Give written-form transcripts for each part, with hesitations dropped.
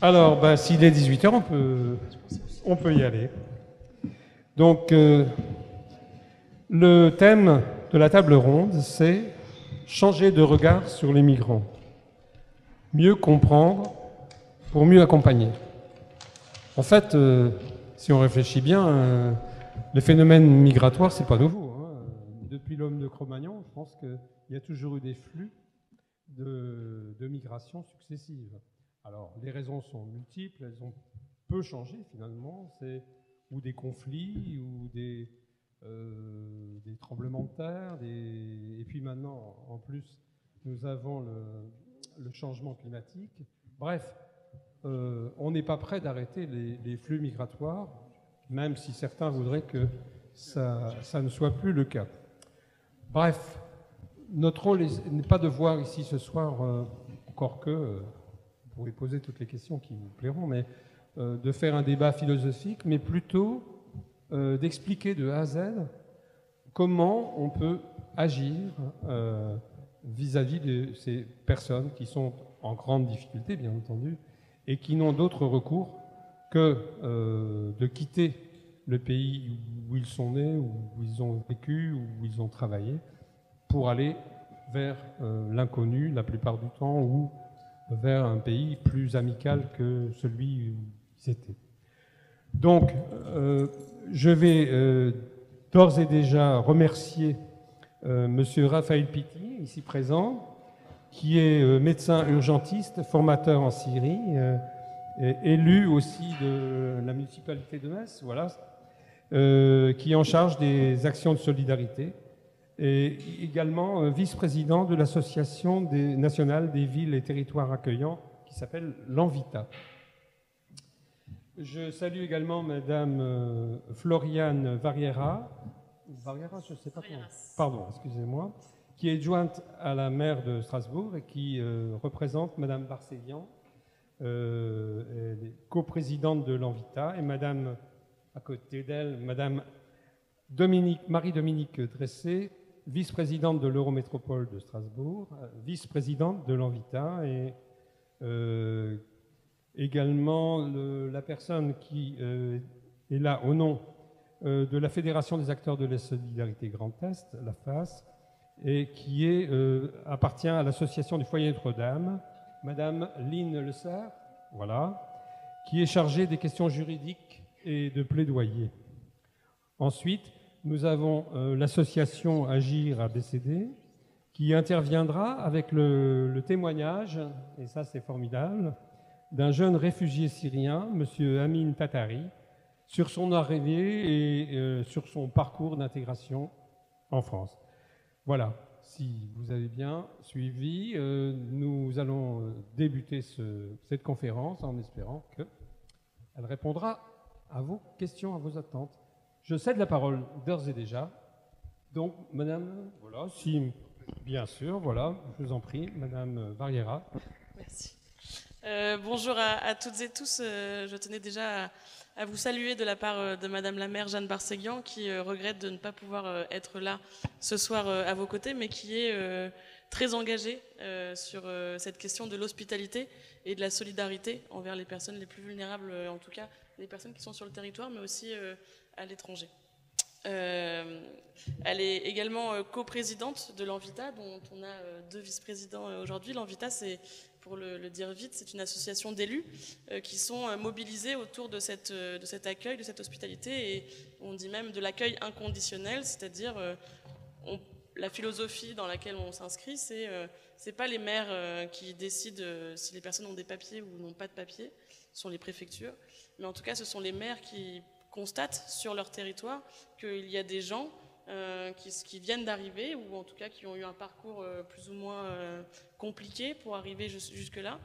Alors, ben, s'il est 18 heures, on peut y aller. Donc, le thème de la table ronde, c'est changer de regard sur les migrants. Mieux comprendre pour mieux accompagner. En fait, si on réfléchit bien, les phénomènes migratoires, c'est pas nouveau. Depuis l'homme de Cro-Magnon, je pense qu'il y a toujours eu des flux de migration successives. Alors, les raisons sont multiples, elles ont peu changé finalement. C'est ou des conflits, ou des tremblements de terre, et puis maintenant, en plus, nous avons le changement climatique. Bref, on n'est pas prêt d'arrêter les flux migratoires, même si certains voudraient que ça ne soit plus le cas. Bref, notre rôle n'est pas de voir ici ce soir, encore que vous pourrez poser toutes les questions qui vous plairont, mais de faire un débat philosophique, mais plutôt d'expliquer de A à Z comment on peut agir vis-à-vis de ces personnes qui sont en grande difficulté, bien entendu, et qui n'ont d'autre recours que de quitter le pays où ils sont nés, où ils ont vécu, où ils ont travaillé, pour aller vers l'inconnu la plupart du temps, ou vers un pays plus amical que celui où ils étaient. Donc, je vais d'ores et déjà remercier Monsieur Raphaël Pitti, ici présent, qui est médecin urgentiste, formateur en Syrie, élu aussi de la municipalité de Metz, voilà, qui est en charge des actions de solidarité, et également vice-président de l'association nationale des villes et territoires accueillants, qui s'appelle l'Envita. Je salue également Madame Floriane Variera, je ne sais pas comment, pardon, excusez-moi, qui est adjointe à la maire de Strasbourg et qui représente Madame Barseguian, coprésidente de l'Envita, et Madame, à côté d'elle, Madame Marie-Dominique Dressé, vice-présidente de l'Eurométropole de Strasbourg, vice-présidente de l'Envita, et également la personne qui est là au nom de la Fédération des acteurs de la solidarité Grand Est, la FAS, et qui appartient à l'association du foyer Notre-Dame, Madame Line Le Serre, voilà, qui est chargée des questions juridiques et de plaidoyer. Ensuite, nous avons l'association Agir ABCD, qui interviendra avec le témoignage, et ça c'est formidable, d'un jeune réfugié syrien, M. Amin Tatari, sur son arrivée et sur son parcours d'intégration en France. Voilà, si vous avez bien suivi, nous allons débuter cette conférence en espérant qu'elle répondra à vos questions, à vos attentes. Je cède la parole d'ores et déjà. Donc, Madame, voilà, si, bien sûr, voilà, je vous en prie, Madame Variera. Merci. Bonjour à toutes et tous. Je tenais déjà à vous saluer de la part de Madame la maire Jeanne Barseguian, qui regrette de ne pas pouvoir être là ce soir à vos côtés, mais qui est très engagée sur cette question de l'hospitalité et de la solidarité envers les personnes les plus vulnérables, en tout cas les personnes qui sont sur le territoire, mais aussi à l'étranger. Elle est également coprésidente de l'Envita, dont on a deux vice-présidents aujourd'hui. L'Envita, c'est, pour le dire vite, c'est une association d'élus qui sont mobilisés autour de cet accueil, de cette hospitalité, et on dit même de l'accueil inconditionnel, c'est-à-dire la philosophie dans laquelle on s'inscrit, c'est pas les maires qui décident si les personnes ont des papiers ou n'ont pas de papiers, ce sont les préfectures, mais en tout cas ce sont les maires qui constatent sur leur territoire qu'il y a des gens qui viennent d'arriver, ou en tout cas qui ont eu un parcours plus ou moins compliqué pour arriver jusque-là,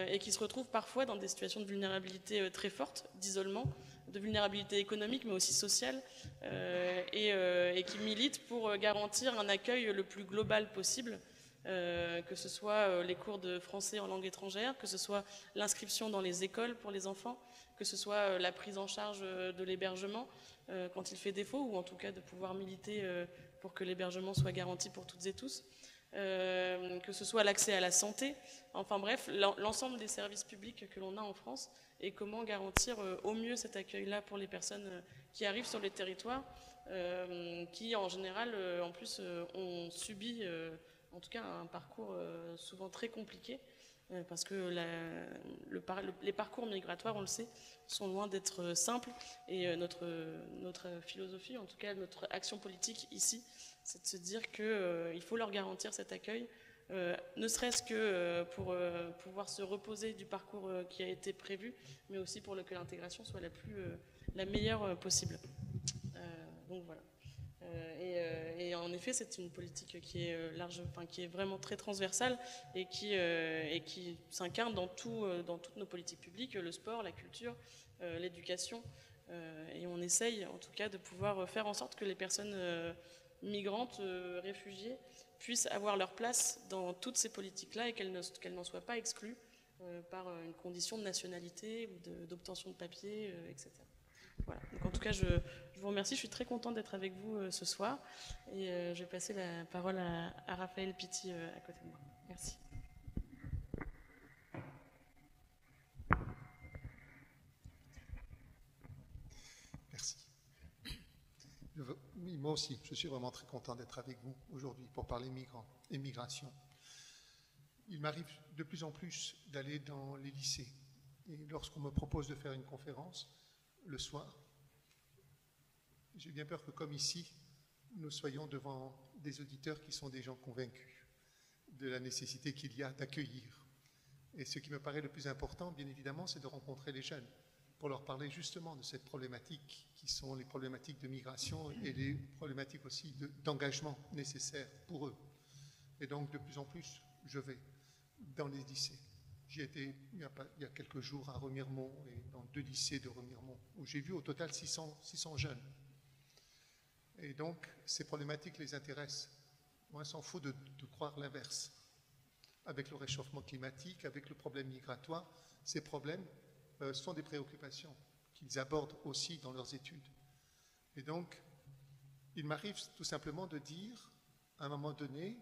et qui se retrouvent parfois dans des situations de vulnérabilité très fortes, d'isolement, de vulnérabilité économique mais aussi sociale, et qui militent pour garantir un accueil le plus global possible, que ce soit les cours de français en langue étrangère, que ce soit l'inscription dans les écoles pour les enfants, que ce soit la prise en charge de l'hébergement quand il fait défaut, ou en tout cas de pouvoir militer pour que l'hébergement soit garanti pour toutes et tous. que ce soit l'accès à la santé, enfin bref, l'ensemble des services publics que l'on a en France, et comment garantir au mieux cet accueil-là pour les personnes qui arrivent sur les territoires, qui en général, en plus, ont subi, en tout cas, un parcours souvent très compliqué, parce que les parcours migratoires, on le sait, sont loin d'être simples, et notre philosophie, en tout cas notre action politique ici, c'est de se dire qu'il faut leur garantir cet accueil, ne serait-ce que pour pouvoir se reposer du parcours qui a été prévu, mais aussi pour que l'intégration soit la meilleure possible. Donc voilà. Et en effet, c'est une politique qui est qui est vraiment très transversale et qui s'incarne dans toutes nos politiques publiques, le sport, la culture, l'éducation. Et on essaye, en tout cas, de pouvoir faire en sorte que les personnes migrantes, réfugiées, puissent avoir leur place dans toutes ces politiques-là et qu'elles n'en soient pas exclues par une condition de nationalité ou d'obtention de papier, etc. Voilà. Donc en tout cas, je vous remercie. Je suis très contente d'être avec vous ce soir. Et je vais passer la parole à Raphaël Pitti à côté de moi. Merci. Merci. Oui, moi aussi, je suis vraiment très content d'être avec vous aujourd'hui pour parler migrants et migration. Il m'arrive de plus en plus d'aller dans les lycées. Et lorsqu'on me propose de faire une conférence, le soir, j'ai bien peur que, comme ici, nous soyons devant des auditeurs qui sont des gens convaincus de la nécessité qu'il y a d'accueillir. Et ce qui me paraît le plus important, bien évidemment, c'est de rencontrer les jeunes pour leur parler justement de cette problématique qui sont les problématiques de migration et les problématiques aussi d'engagement nécessaires pour eux. Et donc, de plus en plus, je vais dans les lycées. J'y étais il y a quelques jours à Remiremont et dans 2 lycées de Remiremont, où j'ai vu au total 600 jeunes. Et donc, ces problématiques les intéressent. Moi, il s'en faut de croire l'inverse. Avec le réchauffement climatique, avec le problème migratoire, ces problèmes sont des préoccupations qu'ils abordent aussi dans leurs études. Et donc, il m'arrive tout simplement de dire, à un moment donné,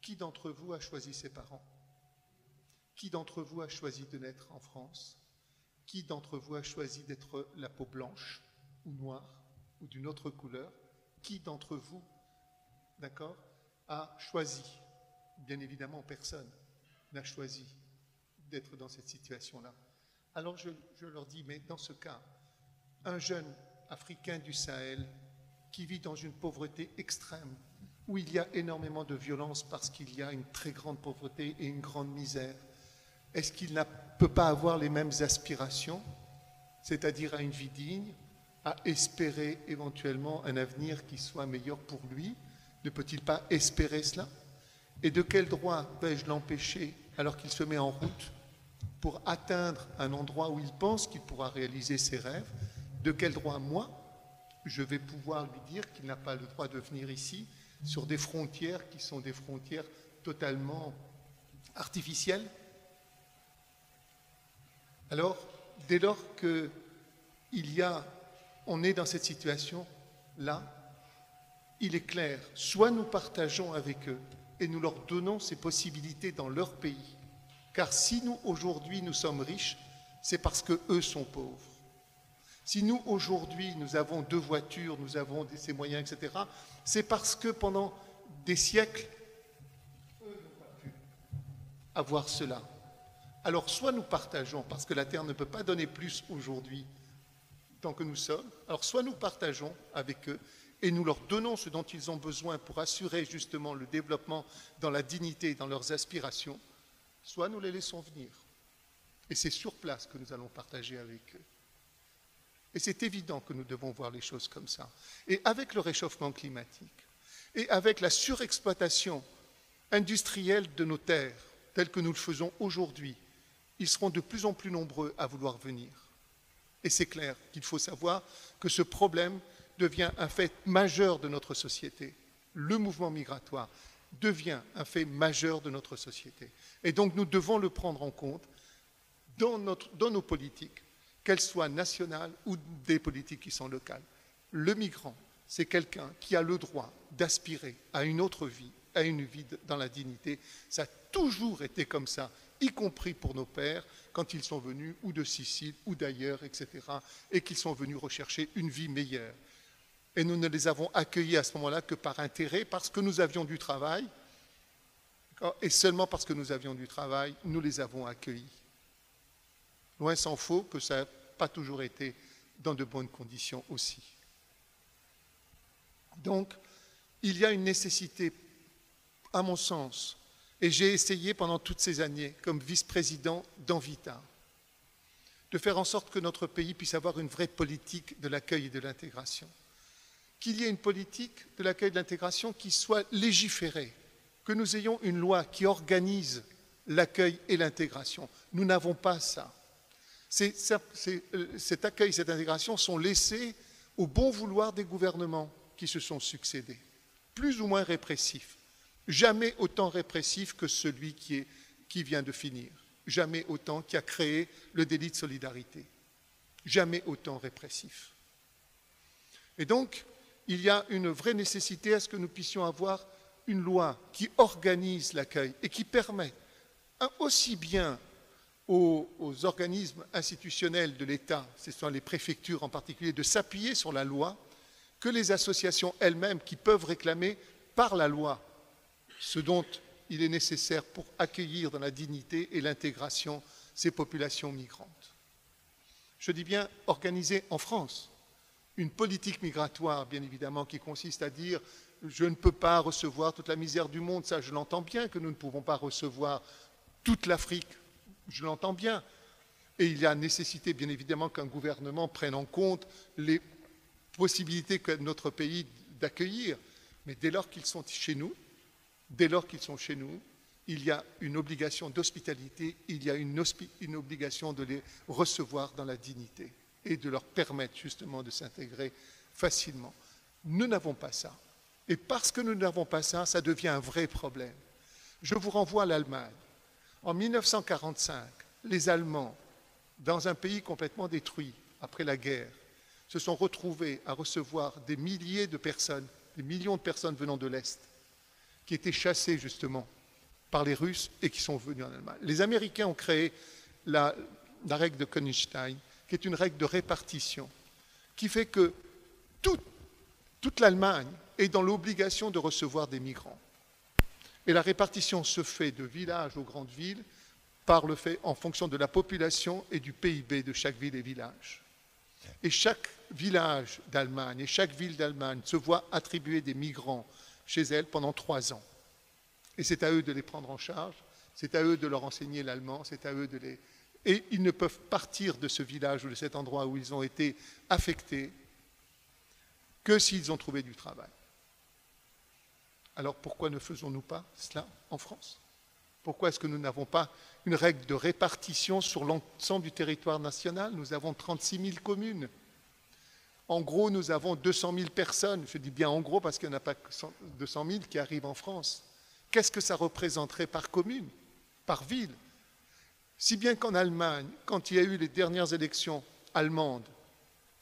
qui d'entre vous a choisi ses parents? Qui d'entre vous a choisi de naître en France? Qui d'entre vous a choisi d'être la peau blanche ou noire ou d'une autre couleur? Qui d'entre vous, d'accord, a choisi? Bien évidemment, personne n'a choisi d'être dans cette situation-là. Alors je leur dis, mais dans ce cas, un jeune africain du Sahel qui vit dans une pauvreté extrême, où il y a énormément de violence parce qu'il y a une très grande pauvreté et une grande misère, est-ce qu'il ne peut pas avoir les mêmes aspirations, c'est-à-dire à une vie digne, à espérer éventuellement un avenir qui soit meilleur pour lui? Ne peut-il pas espérer cela? Et de quel droit vais-je l'empêcher alors qu'il se met en route pour atteindre un endroit où il pense qu'il pourra réaliser ses rêves? De quel droit, moi, je vais pouvoir lui dire qu'il n'a pas le droit de venir ici sur des frontières qui sont des frontières totalement artificielles? Alors, dès lors on est dans cette situation-là, il est clair, soit nous partageons avec eux et nous leur donnons ces possibilités dans leur pays, car si nous, aujourd'hui, nous sommes riches, c'est parce qu'eux sont pauvres. Si nous, aujourd'hui, nous avons 2 voitures, nous avons ces moyens, etc., c'est parce que pendant des siècles, eux n'ont pas pu avoir cela. Alors, soit nous partageons, parce que la Terre ne peut pas donner plus aujourd'hui tant que nous sommes, alors soit nous partageons avec eux et nous leur donnons ce dont ils ont besoin pour assurer justement le développement dans la dignité et dans leurs aspirations, soit nous les laissons venir. Et c'est sur place que nous allons partager avec eux. Et c'est évident que nous devons voir les choses comme ça. Et avec le réchauffement climatique, et avec la surexploitation industrielle de nos terres, telle que nous le faisons aujourd'hui, ils seront de plus en plus nombreux à vouloir venir. Et c'est clair qu'il faut savoir que ce problème devient un fait majeur de notre société. Le mouvement migratoire devient un fait majeur de notre société. Et donc nous devons le prendre en compte dans nos politiques, qu'elles soient nationales ou des politiques qui sont locales. Le migrant, c'est quelqu'un qui a le droit d'aspirer à une autre vie à une vie dans la dignité. Ça a toujours été comme ça, y compris pour nos pères, quand ils sont venus, ou de Sicile, ou d'ailleurs, etc., et qu'ils sont venus rechercher une vie meilleure. Et nous ne les avons accueillis à ce moment-là que par intérêt, parce que nous avions du travail, et seulement parce que nous avions du travail, nous les avons accueillis. Loin s'en faut que ça n'a pas toujours été dans de bonnes conditions aussi. Donc, il y a une nécessité, à mon sens, et j'ai essayé pendant toutes ces années, comme vice-président d'Envita, de faire en sorte que notre pays puisse avoir une vraie politique de l'accueil et de l'intégration. Qu'il y ait une politique de l'accueil et de l'intégration qui soit légiférée, que nous ayons une loi qui organise l'accueil et l'intégration. Nous n'avons pas ça. Cet accueil et cette intégration sont laissés au bon vouloir des gouvernements qui se sont succédés, plus ou moins répressifs. Jamais autant répressif que celui qui vient de finir. Jamais autant qui a créé le délit de solidarité. Jamais autant répressif. Et donc, il y a une vraie nécessité à ce que nous puissions avoir une loi qui organise l'accueil et qui permet aussi bien aux organismes institutionnels de l'État, ce sont les préfectures en particulier, de s'appuyer sur la loi, que les associations elles-mêmes qui peuvent réclamer par la loi ce dont il est nécessaire pour accueillir dans la dignité et l'intégration ces populations migrantes. Je dis bien organiser en France une politique migratoire, bien évidemment, qui consiste à dire « je ne peux pas recevoir toute la misère du monde », ça je l'entends bien, que nous ne pouvons pas recevoir toute l'Afrique, je l'entends bien. Et il y a nécessité, bien évidemment, qu'un gouvernement prenne en compte les possibilités que notre pays d'accueillir, mais dès lors qu'ils sont chez nous, il y a une obligation d'hospitalité, il y a une obligation de les recevoir dans la dignité et de leur permettre justement de s'intégrer facilement. Nous n'avons pas ça. Et parce que nous n'avons pas ça, ça devient un vrai problème. Je vous renvoie à l'Allemagne. En 1945, les Allemands, dans un pays complètement détruit après la guerre, se sont retrouvés à recevoir des milliers de personnes, des millions de personnes venant de l'Est, qui étaient chassés justement par les Russes et qui sont venus en Allemagne. Les Américains ont créé la règle de Königstein, qui est une règle de répartition, qui fait que toute l'Allemagne est dans l'obligation de recevoir des migrants. Et la répartition se fait de village aux grandes villes par le fait en fonction de la population et du PIB de chaque ville et village. Et chaque village d'Allemagne et chaque ville d'Allemagne se voit attribuer des migrants chez elle pendant 3 ans. Et c'est à eux de les prendre en charge, c'est à eux de leur enseigner l'allemand, c'est à eux de les... Et ils ne peuvent partir de ce village ou de cet endroit où ils ont été affectés que s'ils ont trouvé du travail. Alors pourquoi ne faisons-nous pas cela en France? Pourquoi est-ce que nous n'avons pas une règle de répartition sur l'ensemble du territoire national? Nous avons 36 000 communes. En gros, nous avons 200 000 personnes. Je dis bien en gros parce qu'il n'y en a pas 200 000 qui arrivent en France. Qu'est-ce que ça représenterait par commune, par ville? Si bien qu'en Allemagne, quand il y a eu les dernières élections allemandes,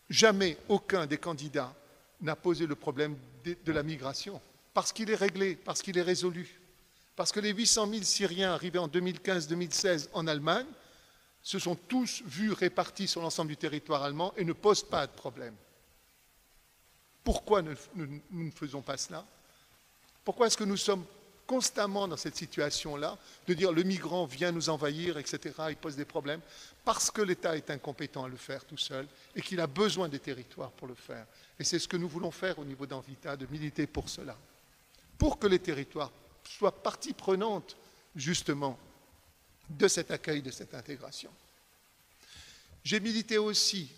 jamais aucun des candidats n'a posé le problème de la migration. Parce qu'il est réglé, parce qu'il est résolu. Parce que les 800 000 Syriens arrivés en 2015-2016 en Allemagne se sont tous vus répartis sur l'ensemble du territoire allemand et ne posent pas de problème. Pourquoi nous ne faisons pas cela? Pourquoi est-ce que nous sommes constamment dans cette situation-là, de dire le migrant vient nous envahir, etc., il pose des problèmes, parce que l'État est incompétent à le faire tout seul et qu'il a besoin des territoires pour le faire. Et c'est ce que nous voulons faire au niveau d'Envita, de militer pour cela. Pour que les territoires soient partie prenante, justement, de cet accueil, de cette intégration. J'ai milité aussi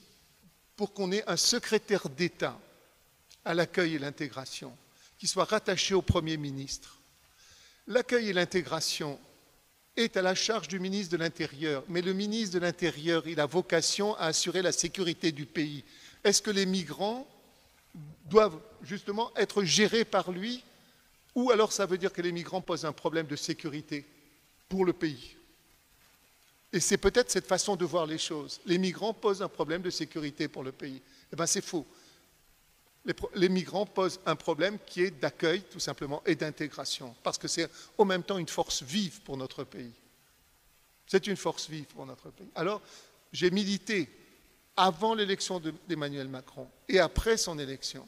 pour qu'on ait un secrétaire d'État à l'accueil et l'intégration, qui soit rattaché au Premier ministre. L'accueil et l'intégration est à la charge du ministre de l'Intérieur, mais le ministre de l'Intérieur, il a vocation à assurer la sécurité du pays. Est-ce que les migrants doivent justement être gérés par lui, ou alors ça veut dire que les migrants posent un problème de sécurité pour le pays? Et c'est peut-être cette façon de voir les choses. Les migrants posent un problème de sécurité pour le pays. Eh bien, c'est faux. Les migrants posent un problème qui est d'accueil, tout simplement, et d'intégration, parce que c'est en même temps une force vive pour notre pays. C'est une force vive pour notre pays. Alors, j'ai milité avant l'élection d'Emmanuel Macron et après son élection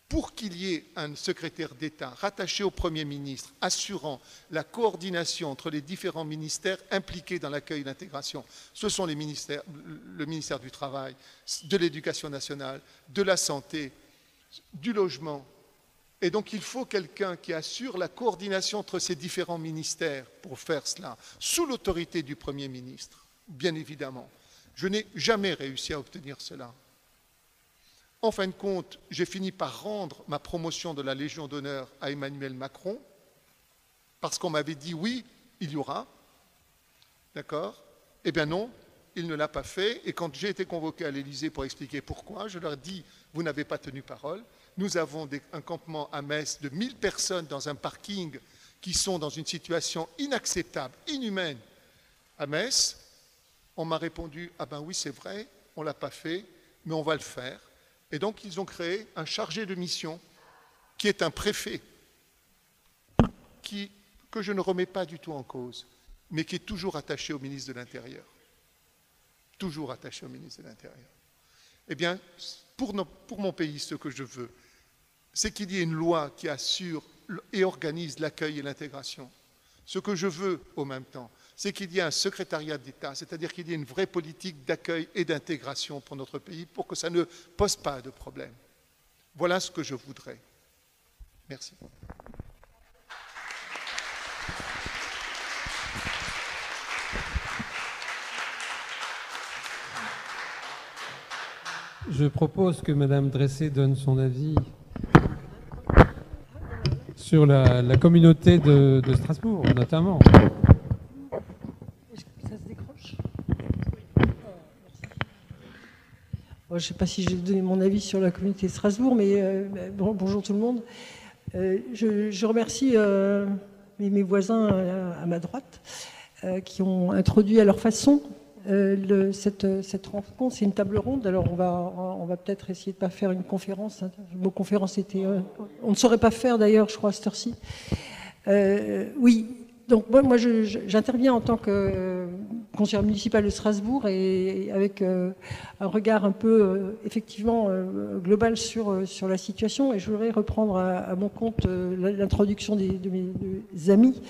pour qu'il y ait un secrétaire d'État rattaché au Premier ministre, assurant la coordination entre les différents ministères impliqués dans l'accueil et l'intégration. Ce sont le ministère du Travail, de l'Éducation nationale, de la Santé, du Logement. Et donc il faut quelqu'un qui assure la coordination entre ces différents ministères pour faire cela, sous l'autorité du Premier ministre, bien évidemment. Je n'ai jamais réussi à obtenir cela. En fin de compte, j'ai fini par rendre ma promotion de la Légion d'honneur à Emmanuel Macron, parce qu'on m'avait dit oui, il y aura. D'accord? Eh bien non, il ne l'a pas fait. Et quand j'ai été convoqué à l'Élysée pour expliquer pourquoi, je leur ai dit, vous n'avez pas tenu parole. Nous avons un campement à Metz de 1000 personnes dans un parking qui sont dans une situation inacceptable, inhumaine. À Metz, on m'a répondu, ah ben oui, c'est vrai, on ne l'a pas fait, mais on va le faire. Et donc, ils ont créé un chargé de mission qui est un préfet, que je ne remets pas du tout en cause, mais qui est toujours attaché au ministre de l'Intérieur. Toujours attaché au ministre de l'Intérieur. Eh bien, pour mon pays, ce que je veux, c'est qu'il y ait une loi qui assure et organise l'accueil et l'intégration. Ce que je veux, au même temps, c'est qu'il y ait un secrétariat d'État, c'est-à-dire qu'il y ait une vraie politique d'accueil et d'intégration pour notre pays, pour que ça ne pose pas de problème. Voilà ce que je voudrais. Merci. Je propose que Madame Dressé donne son avis sur la communauté de Strasbourg, notamment. Ça se décroche ? Je ne sais pas si j'ai donné mon avis sur la communauté de Strasbourg, mais bonjour tout le monde. Je remercie mes voisins à ma droite qui ont introduit à leur façon cette rencontre. C'est une table ronde, alors on va peut-être essayer de ne pas faire une conférence. Le mot conférence était... on ne saurait pas faire d'ailleurs, je crois, à cette heure-ci. Oui, donc moi j'interviens en tant que conseillère municipale de Strasbourg et avec un regard un peu effectivement global sur la situation, et je voudrais reprendre à mon compte l'introduction de mes amis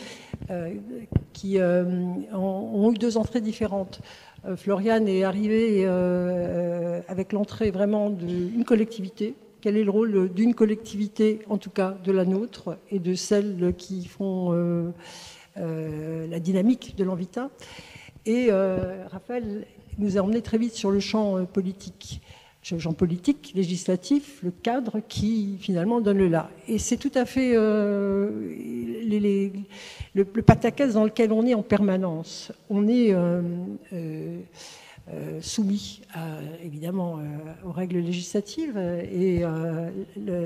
qui ont eu deux entrées différentes. Floriane est arrivée avec l'entrée vraiment d'une collectivité. Quel est le rôle d'une collectivité, en tout cas de la nôtre, et de celles qui font la dynamique de l'Envita. Et Raphaël nous a emmenés très vite sur le champ politique. Le champ politique, législatif, le cadre qui finalement donne le là. Et c'est tout à fait le pataquès dans lequel on est en permanence. On est soumis évidemment aux règles législatives, et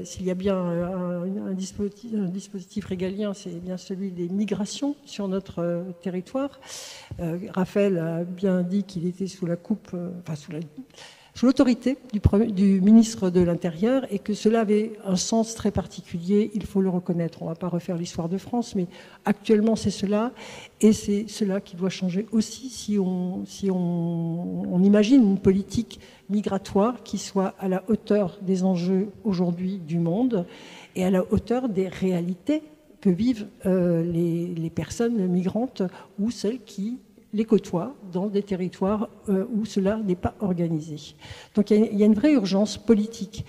s'il y a bien un dispositif régalien, c'est bien celui des migrations sur notre territoire. Raphaël a bien dit qu'il était sous la coupe, sous l'autorité du ministre de l'Intérieur, et que cela avait un sens très particulier, il faut le reconnaître. On ne va pas refaire l'histoire de France, mais actuellement c'est cela, et c'est cela qui doit changer aussi si on imagine une politique migratoire qui soit à la hauteur des enjeux aujourd'hui du monde et à la hauteur des réalités que vivent les personnes migrantes ou celles qui les côtoient dans des territoires où cela n'est pas organisé. Donc il y a une vraie urgence politique.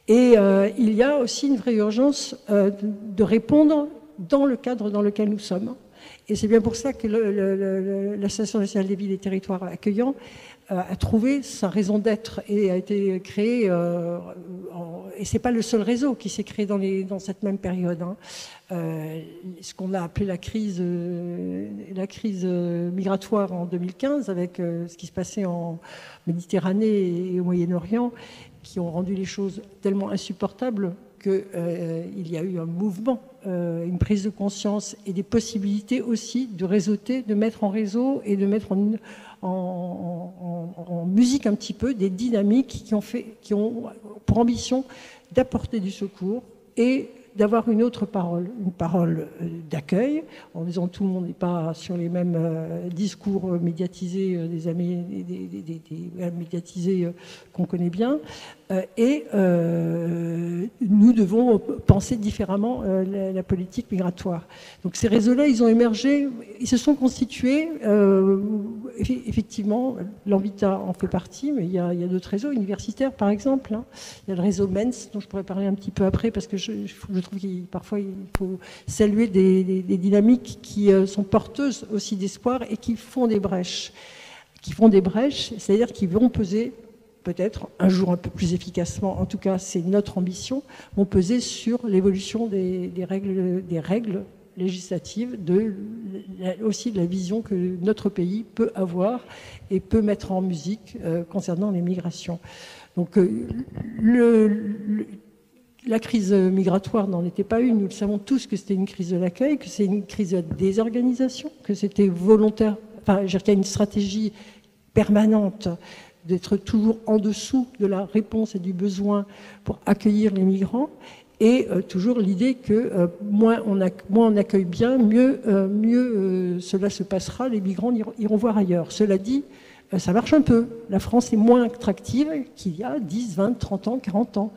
Et il y a aussi une vraie urgence de répondre dans le cadre dans lequel nous sommes. Et c'est bien pour ça que l'Association nationale des villes et territoires accueillants a trouvé sa raison d'être et a été créée. Et ce n'est pas le seul réseau qui s'est créé dans cette même période. Ce qu'on a appelé la crise migratoire en 2015, avec ce qui se passait en Méditerranée et au Moyen-Orient, qui ont rendu les choses tellement insupportables qu'il y a eu un mouvement, une prise de conscience et des possibilités aussi de réseauter, de mettre en réseau et de mettre en musique un petit peu des dynamiques qui ont pour ambition d'apporter du secours et d'avoir une autre parole, une parole d'accueil, en disant tout le monde n'est pas sur les mêmes discours médiatisés, médiatisés qu'on connaît bien, et nous devons penser différemment la politique migratoire. Donc ces réseaux-là, ils ont émergé, ils se sont constitués, effectivement, l'Envita en fait partie, mais il y a d'autres réseaux universitaires, par exemple. Hein. Il y a le réseau MENS, dont je pourrais parler un petit peu après, parce que je trouve qu'il parfois il faut saluer des dynamiques qui sont porteuses aussi d'espoir et qui font des brèches. C'est-à-dire qui vont peser, peut-être un jour un peu plus efficacement, en tout cas c'est notre ambition, vont peser sur l'évolution des règles législatives, aussi de la vision que notre pays peut avoir et peut mettre en musique concernant les migrations. Donc la crise migratoire n'en était pas une. Nous le savons tous que c'était une crise de l'accueil, que c'est une crise de désorganisation, que c'était volontaire. Enfin, je veux dire qu'il y a une stratégie permanente d'être toujours en dessous de la réponse et du besoin pour accueillir les migrants. Et toujours l'idée que moins on accueille bien, mieux cela se passera, les migrants iront voir ailleurs. Cela dit, ça marche un peu. La France est moins attractive qu'il y a 10, 20, 30 ans, 40 ans.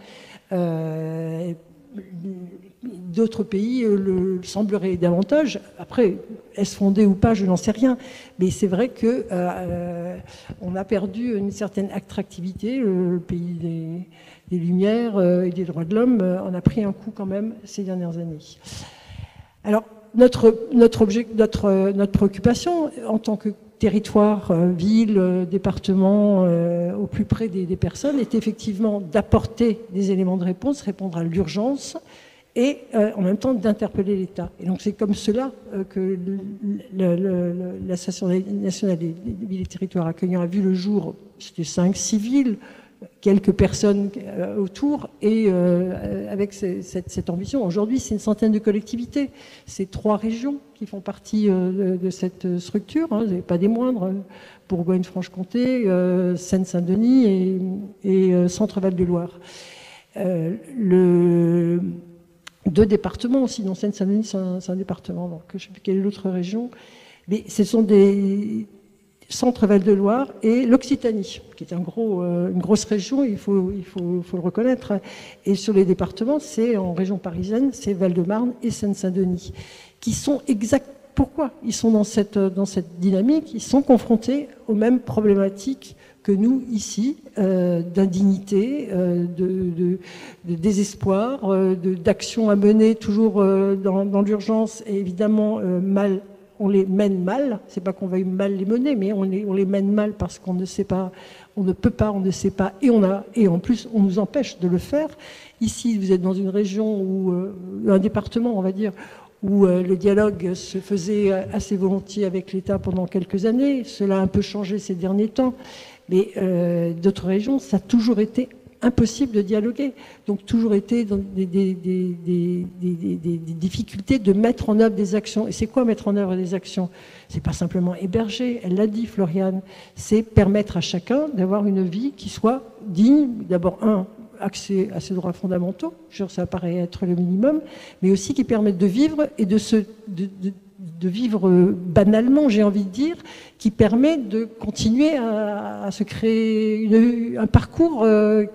D'autres pays le sembleraient davantage. Après, est-ce fondé ou pas, je n'en sais rien. Mais c'est vrai qu'on a perdu une certaine attractivité. Le pays des Lumières et des droits de l'homme en a pris un coup quand même ces dernières années. Alors, notre préoccupation en tant que territoire, ville, département, au plus près des personnes, est effectivement d'apporter des éléments de réponse, répondre à l'urgence et en même temps d'interpeller l'État. Et donc c'est comme cela que l'Association nationale des villes et territoires accueillants a vu le jour. C'était 5-6 villes, quelques personnes autour, et avec cette ambition. Aujourd'hui, c'est une centaine de collectivités. C'est 3 régions qui font partie de cette structure, hein, pas des moindres, Bourgogne-Franche-Comté, Seine-Saint-Denis et Centre-Val de Loire. 2 départements aussi, dont Seine-Saint-Denis, c'est un département, donc je ne sais plus quelle est l'autre région, mais ce sont des Centre-Val de Loire et l'Occitanie, qui est une grosse région, il faut le reconnaître. Et sur les départements, c'est en région parisienne, c'est Val-de-Marne et Seine-Saint-Denis, qui sont exacts. Pourquoi ils sont dans cette dynamique? Ils sont confrontés aux mêmes problématiques que nous ici, d'indignité, de désespoir, d'action à mener toujours dans l'urgence et évidemment mal. On les mène mal, c'est pas qu'on va mal les mener, mais on les mène mal parce qu'on ne sait pas, on ne peut pas, on ne sait pas, et en plus on nous empêche de le faire. Ici, vous êtes dans une région où un département, on va dire, où le dialogue se faisait assez volontiers avec l'État pendant quelques années. Cela a un peu changé ces derniers temps, mais d'autres régions, ça a toujours été impossible de dialoguer. Donc toujours été dans des difficultés de mettre en œuvre des actions. Et c'est quoi mettre en œuvre des actions? C'est pas simplement héberger, elle l'a dit Floriane, c'est permettre à chacun d'avoir une vie qui soit digne, d'abord accès à ses droits fondamentaux, ça paraît être le minimum, mais aussi qui permettent de vivre et de vivre banalement, j'ai envie de dire, qui permet de continuer à se créer un parcours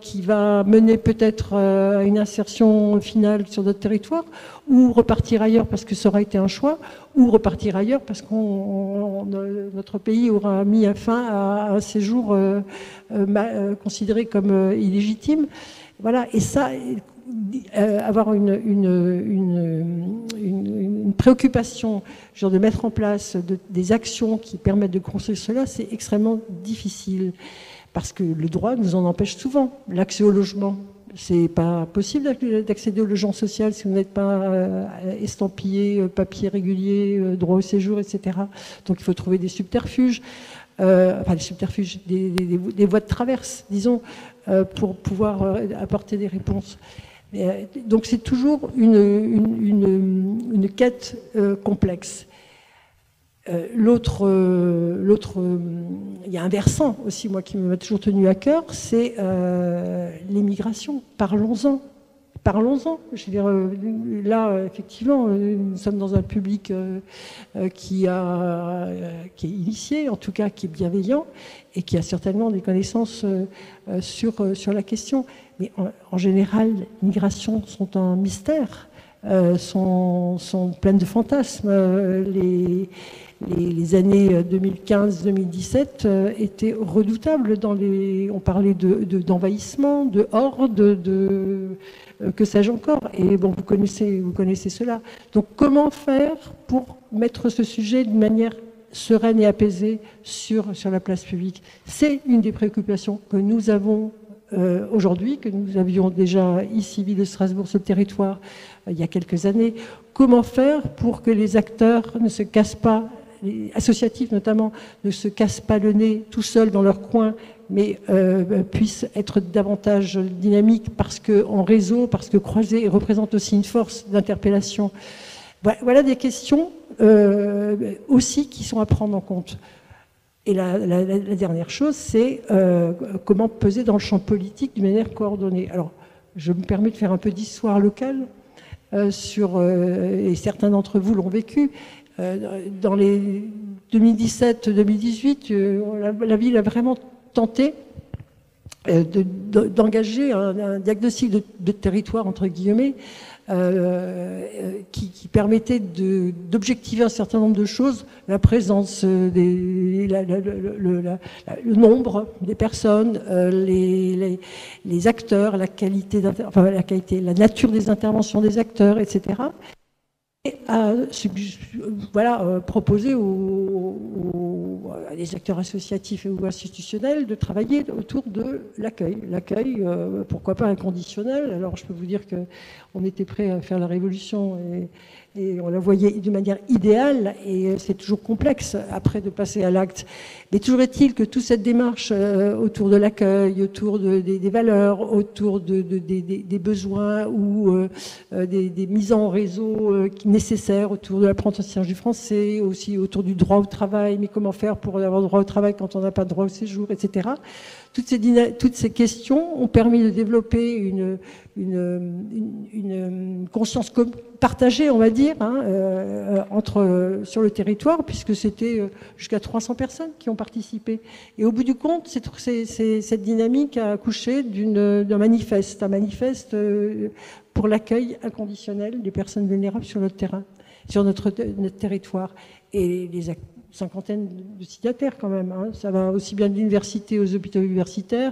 qui va mener peut-être à une insertion finale sur notre territoire, ou repartir ailleurs parce que ça aura été un choix, ou repartir ailleurs parce que notre pays aura mis fin à un séjour considéré comme illégitime. Voilà, et ça, avoir une préoccupation, genre de mettre en place des actions qui permettent de construire cela, c'est extrêmement difficile. Parce que le droit nous en empêche souvent. L'accès au logement, c'est pas possible d'accéder au logement social si vous n'êtes pas estampillé, papier régulier, droit au séjour, etc. Donc il faut trouver des subterfuges, des voies de traverse, disons, pour pouvoir apporter des réponses. Donc c'est toujours une quête complexe. L'autre, il y a un versant aussi, moi, qui m'a toujours tenu à cœur, c'est l'immigration. Parlons-en. parlons-en. Je veux dire, là, effectivement, nous sommes dans un public qui est initié, en tout cas qui est bienveillant, et qui a certainement des connaissances sur la question. Mais en général, les migrations sont un mystère, sont pleines de fantasmes. Les années 2015-2017 étaient redoutables. On parlait d'envahissement, de horde, que sais-je encore. Et bon, vous connaissez cela. Donc comment faire pour mettre ce sujet d'une manière sereine et apaisée sur la place publique? C'est une des préoccupations que nous avons aujourd'hui, que nous avions déjà ici, ville de Strasbourg, sur le territoire, il y a quelques années. Comment faire pour que les acteurs ne se cassent pas, les associatifs notamment, ne se cassent pas le nez tout seuls dans leur coin, mais puissent être davantage dynamiques parce qu'en réseau, parce que croisés représentent aussi une force d'interpellation. Voilà des questions aussi qui sont à prendre en compte. Et la dernière chose, c'est comment peser dans le champ politique d'une manière coordonnée. Alors, je me permets de faire un peu d'histoire locale, et certains d'entre vous l'ont vécu. Dans les 2017-2018, la ville a vraiment tenté d'engager un diagnostic de territoire, entre guillemets, qui permettait d'objectiver un certain nombre de choses, la présence, le nombre des personnes, les acteurs, la nature des interventions des acteurs, etc. Et à proposer à des acteurs associatifs ou institutionnels de travailler autour de l'accueil. L'accueil, pourquoi pas inconditionnel. Alors je peux vous dire qu'on était prêt à faire la révolution et on la voyait de manière idéale, et c'est toujours complexe après de passer à l'acte. Mais toujours est-il que toute cette démarche autour de l'accueil, autour des valeurs, autour des besoins ou des mises en réseau nécessaires, autour de l'apprentissage du français, aussi autour du droit au travail, mais comment faire pour avoir le droit au travail quand on n'a pas de droit au séjour, etc. Toutes ces questions ont permis de développer une conscience partagée, on va dire, sur le territoire, puisque c'était jusqu'à 300 personnes qui ont participé. Et au bout du compte, cette dynamique a accouché d'un manifeste, pour l'accueil inconditionnel des personnes vulnérables sur notre terrain, sur notre territoire. Et les cinquantaine de signataires quand même. Ça va aussi bien de l'université aux hôpitaux universitaires,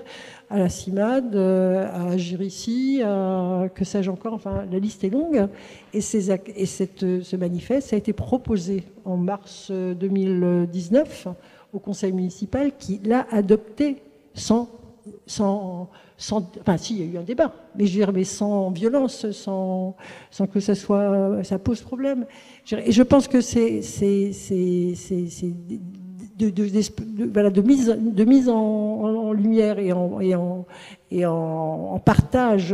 à la CIMAD, à Jurici, que sais-je encore. Enfin, la liste est longue. Et ce manifeste a été proposé en mars 2019 au conseil municipal qui l'a adopté sans enfin, si, il y a eu un débat, mais je veux dire, mais sans violence, sans que ça pose problème. Et je pense que c'est de mise en lumière et en partage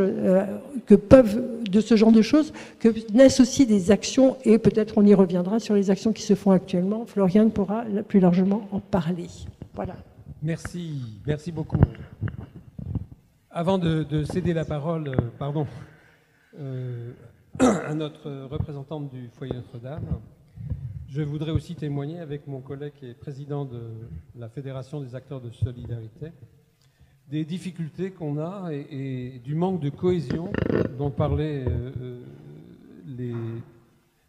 que peuvent, de ce genre de choses, que naissent aussi des actions, et peut-être on y reviendra sur les actions qui se font actuellement. Floriane pourra plus largement en parler. Voilà. Merci beaucoup. Avant de céder la parole, à notre représentante du foyer Notre-Dame, je voudrais aussi témoigner avec mon collègue qui est président de la Fédération des acteurs de solidarité des difficultés qu'on a et du manque de cohésion dont parlaient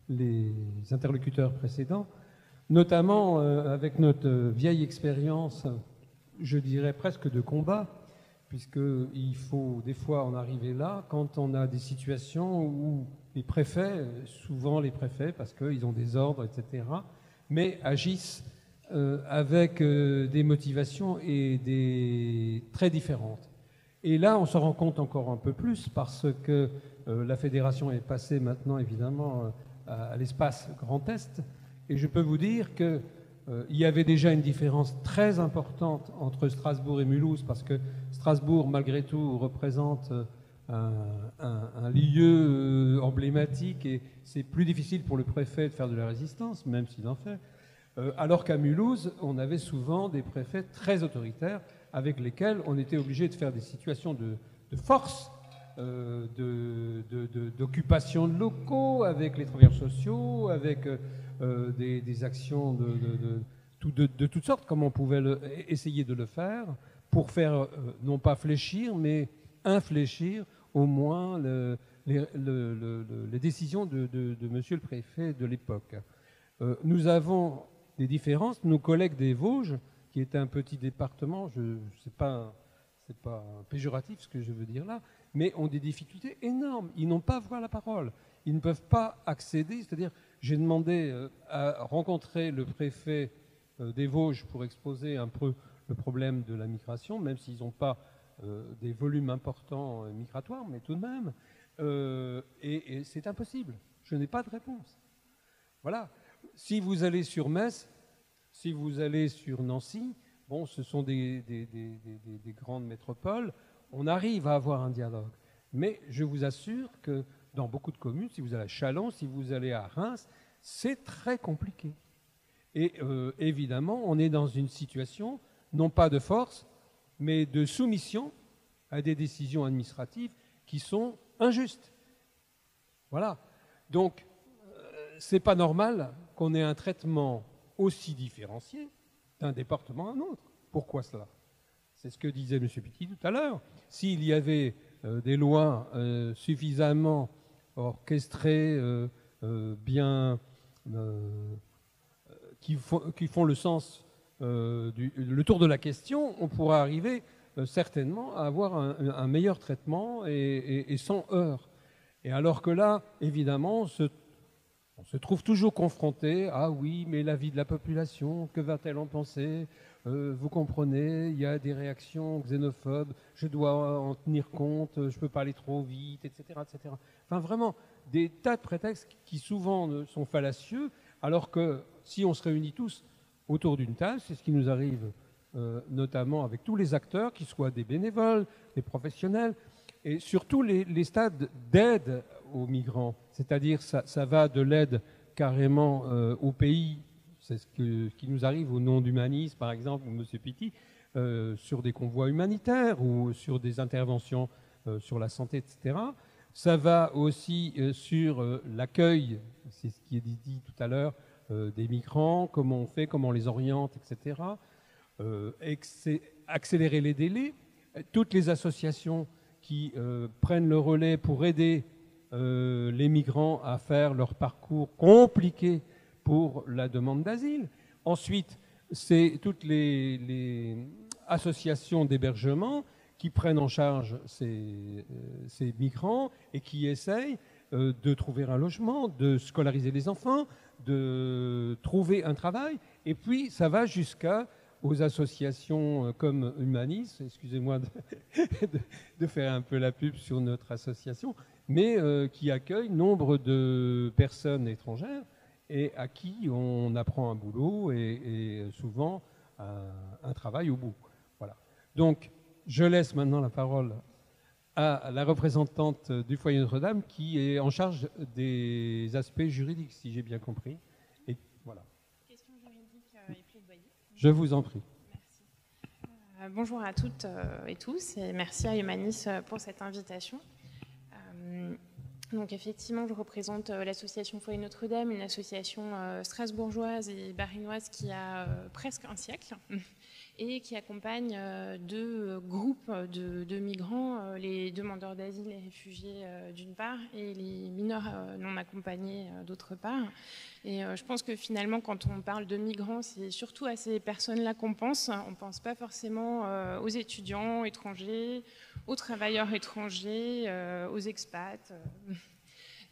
les interlocuteurs précédents, notamment avec notre vieille expérience, je dirais presque de combat, puisqu'il faut des fois en arriver là quand on a des situations où les préfets, souvent les préfets, parce qu'ils ont des ordres, etc., mais agissent avec des motivations très différentes. Et là, on se rend compte encore un peu plus parce que la fédération est passée maintenant, évidemment, à l'espace Grand Est. Et je peux vous dire qu'il y avait déjà une différence très importante entre Strasbourg et Mulhouse, parce que Strasbourg, malgré tout, représente un lieu emblématique et c'est plus difficile pour le préfet de faire de la résistance, même s'il en fait. Alors qu'à Mulhouse, on avait souvent des préfets très autoritaires avec lesquels on était obligé de faire des situations de force d'occupation de locaux, avec les travailleurs sociaux, avec des actions de toutes sortes, comme on pouvait essayer de le faire, pour faire non pas fléchir, mais infléchir au moins les décisions de monsieur le préfet de l'époque. Nous avons des différences. Nos collègues des Vosges, qui est un petit département, c'est pas péjoratif ce que je veux dire là, mais ont des difficultés énormes. Ils n'ont pas voix la parole. Ils ne peuvent pas accéder. C'est-à-dire, j'ai demandé à rencontrer le préfet des Vosges pour exposer un peu le problème de la migration, même s'ils n'ont pas des volumes importants migratoires, mais tout de même. Et c'est impossible. Je n'ai pas de réponse. Voilà. Si vous allez sur Metz, si vous allez sur Nancy, bon, ce sont des grandes métropoles, on arrive à avoir un dialogue. Mais je vous assure que dans beaucoup de communes, si vous allez à Châlons, si vous allez à Reims, c'est très compliqué. Et évidemment, on est dans une situation, non pas de force, mais de soumission à des décisions administratives qui sont injustes. Voilà. Donc, c'est pas normal qu'on ait un traitement aussi différencié d'un département à un autre. Pourquoi cela? C'est ce que disait M. Petit tout à l'heure. S'il y avait des lois suffisamment orchestrées, bien, qui font le sens, le tour de la question, on pourra arriver certainement à avoir un meilleur traitement et sans heurts. Et alors que là, évidemment, on se trouve toujours confronté, ah oui, mais la vie de la population, que va-t-elle en penser? Vous comprenez, il y a des réactions xénophobes, je dois en tenir compte, je ne peux pas aller trop vite, etc., etc. Enfin, vraiment, des tas de prétextes qui souvent sont fallacieux, alors que si on se réunit tous autour d'une table, c'est ce qui nous arrive notamment avec tous les acteurs, qu'ils soient des bénévoles, des professionnels, et surtout les stades d'aide aux migrants, c'est-à-dire ça va de l'aide carrément au pays, c'est ce qui nous arrive au nom d'Humanis, par exemple, ou M. Pitti, sur des convois humanitaires ou sur des interventions sur la santé, etc. Ça va aussi sur l'accueil, c'est ce qui est dit tout à l'heure, des migrants, comment on fait, comment on les oriente, etc. Accélérer les délais. Toutes les associations qui prennent le relais pour aider les migrants à faire leur parcours compliqué pour la demande d'asile. Ensuite, c'est toutes les associations d'hébergement qui prennent en charge ces migrants et qui essayent de trouver un logement, de scolariser les enfants, de trouver un travail. Et puis, ça va aux associations comme Humanis, excusez-moi de faire un peu la pub sur notre association, mais qui accueille nombre de personnes étrangères et à qui on apprend un boulot et souvent un travail au bout. Voilà. Donc, je laisse maintenant la parole à la représentante du Foyer Notre-Dame qui est en charge des aspects juridiques, si j'ai bien compris. Et voilà. Question juridique et plaidoyer. Je vous en prie. Merci. Bonjour à toutes et tous et merci à Humanis pour cette invitation. Donc effectivement, je représente l'association Foyer Notre-Dame, une association strasbourgeoise et barinoise qui a presque un siècle et qui accompagne deux groupes de migrants, les demandeurs d'asile et réfugiés d'une part et les mineurs non accompagnés d'autre part. Et je pense que finalement, quand on parle de migrants, c'est surtout à ces personnes-là qu'on pense. On ne pense pas forcément aux étudiants étrangers, aux travailleurs étrangers, aux expats.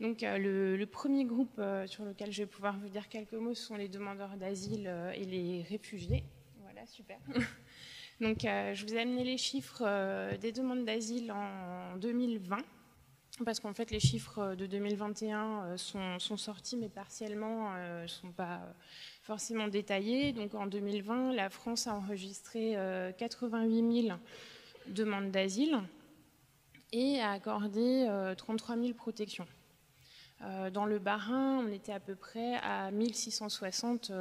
Donc le premier groupe sur lequel je vais pouvoir vous dire quelques mots, ce sont les demandeurs d'asile et les réfugiés. Voilà, super. Donc je vous ai amené les chiffres des demandes d'asile en 2020, parce qu'en fait les chiffres de 2021 sont sortis, mais partiellement, ne sont pas forcément détaillés. Donc en 2020, la France a enregistré 88 000 demandes d'asile et a accordé 33 000 protections. Dans le Bas-Rhin, on était à peu près à 1660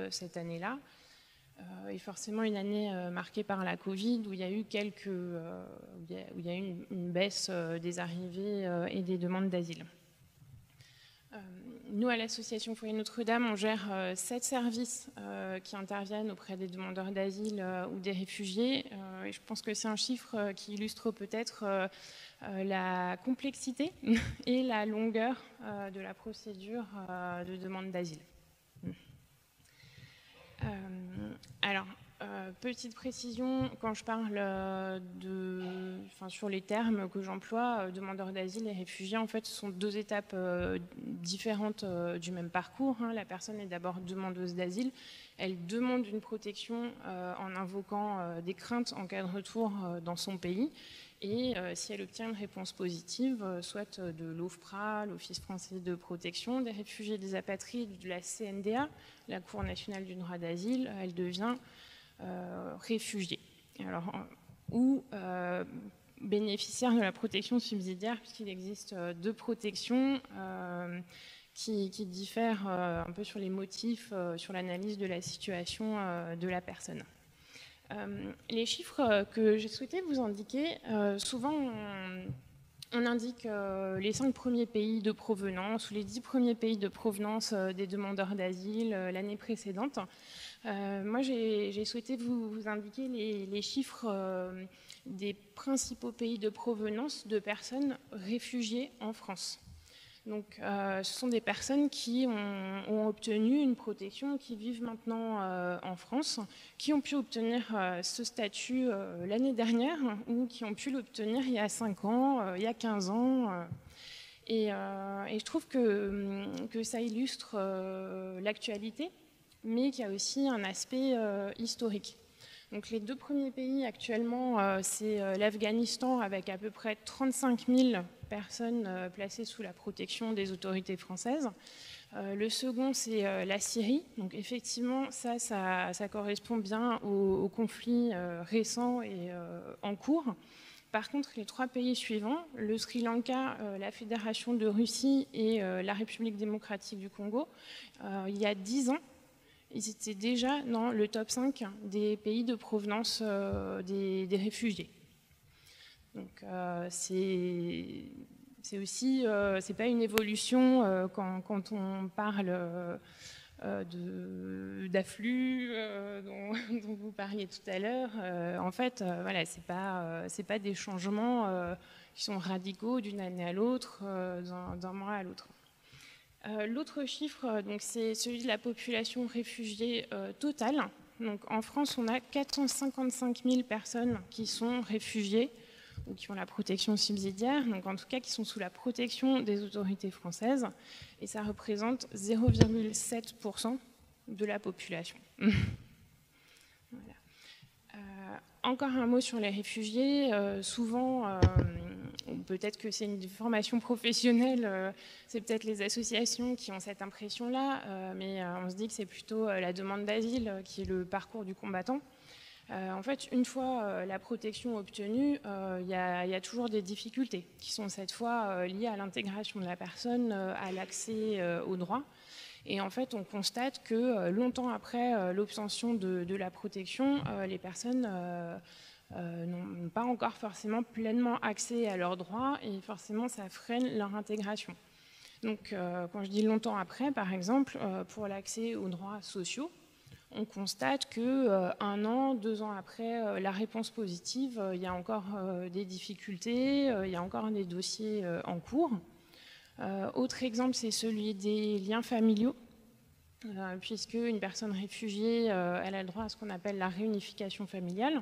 cette année-là. et forcément une année marquée par la Covid, où il y a eu une baisse des arrivées et des demandes d'asile. Nous, à l'association Foyer Notre-Dame, on gère 7 services qui interviennent auprès des demandeurs d'asile ou des réfugiés. Et je pense que c'est un chiffre qui illustre peut-être la complexité et la longueur de la procédure de demande d'asile. Alors, petite précision, quand je parle sur les termes que j'emploie, demandeurs d'asile et réfugiés, en fait, ce sont 2 étapes différentes du même parcours. La personne est d'abord demandeuse d'asile. Elle demande une protection en invoquant des craintes en cas de retour dans son pays. Et si elle obtient une réponse positive, soit de l'OFPRA, l'Office français de protection des réfugiés et des apatrides, de la CNDA, la Cour nationale du droit d'asile, elle devient réfugiée. Alors, ou bénéficiaire de la protection subsidiaire, puisqu'il existe 2 protections qui diffèrent un peu sur les motifs, sur l'analyse de la situation de la personne. Les chiffres que j'ai souhaité vous indiquer, souvent on indique les 5 premiers pays de provenance ou les 10 premiers pays de provenance des demandeurs d'asile l'année précédente. Moi, j'ai souhaité vous indiquer les chiffres des principaux pays de provenance de personnes réfugiées en France. Donc, ce sont des personnes qui ont obtenu une protection, qui vivent maintenant en France, qui ont pu obtenir ce statut l'année dernière ou qui ont pu l'obtenir il y a 5 ans, il y a 15 ans. Et je trouve que ça illustre l'actualité, mais qu'il y a aussi un aspect historique. Donc, les 2 premiers pays actuellement, c'est l'Afghanistan avec à peu près 35 000 personnes placées sous la protection des autorités françaises. Le second, c'est la Syrie. Donc effectivement, ça correspond bien au conflit récent et en cours. Par contre, les 3 pays suivants, le Sri Lanka, la Fédération de Russie et la République démocratique du Congo, il y a 10 ans, ils étaient déjà dans le top 5 des pays de provenance des réfugiés. Donc c'est aussi, c'est pas une évolution quand on parle d'afflux dont vous parliez tout à l'heure. En fait, voilà, c'est pas des changements qui sont radicaux d'une année à l'autre, d'un mois à l'autre. L'autre chiffre, donc, c'est celui de la population réfugiée totale. Donc, en France, on a 455 000 personnes qui sont réfugiées ou qui ont la protection subsidiaire, donc en tout cas qui sont sous la protection des autorités françaises, et ça représente 0,7% de la population. Voilà. Encore un mot sur les réfugiés. Souvent, peut-être que c'est une formation professionnelle, c'est peut-être les associations qui ont cette impression-là, mais on se dit que c'est plutôt la demande d'asile qui est le parcours du combattant. En fait, une fois la protection obtenue, il y a toujours des difficultés qui sont cette fois liées à l'intégration de la personne, à l'accès aux droits. Et en fait, on constate que longtemps après l'obtention de la protection, les personnes n'ont pas encore forcément pleinement accès à leurs droits et forcément ça freine leur intégration. Donc quand je dis longtemps après, par exemple, pour l'accès aux droits sociaux, on constate que 1 an, 2 ans après la réponse positive, il y a encore des difficultés, il y a encore des dossiers en cours. Autre exemple, c'est celui des liens familiaux, puisque une personne réfugiée, elle a le droit à ce qu'on appelle la réunification familiale.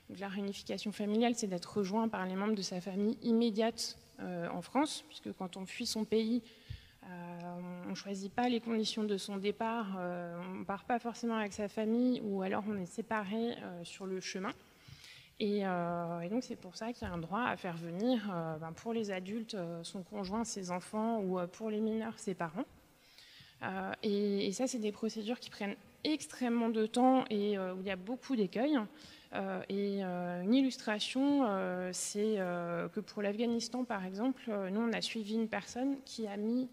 Donc, la réunification familiale, c'est d'être rejoint par les membres de sa famille immédiate en France, puisque quand on fuit son pays, on ne choisit pas les conditions de son départ, on ne part pas forcément avec sa famille ou alors on est séparé sur le chemin. Et donc c'est pour ça qu'il y a un droit à faire venir pour les adultes son conjoint, ses enfants ou pour les mineurs ses parents. Et ça c'est des procédures qui prennent extrêmement de temps et où il y a beaucoup d'écueils. Et une illustration, c'est que pour l'Afghanistan par exemple, nous on a suivi une personne qui a mis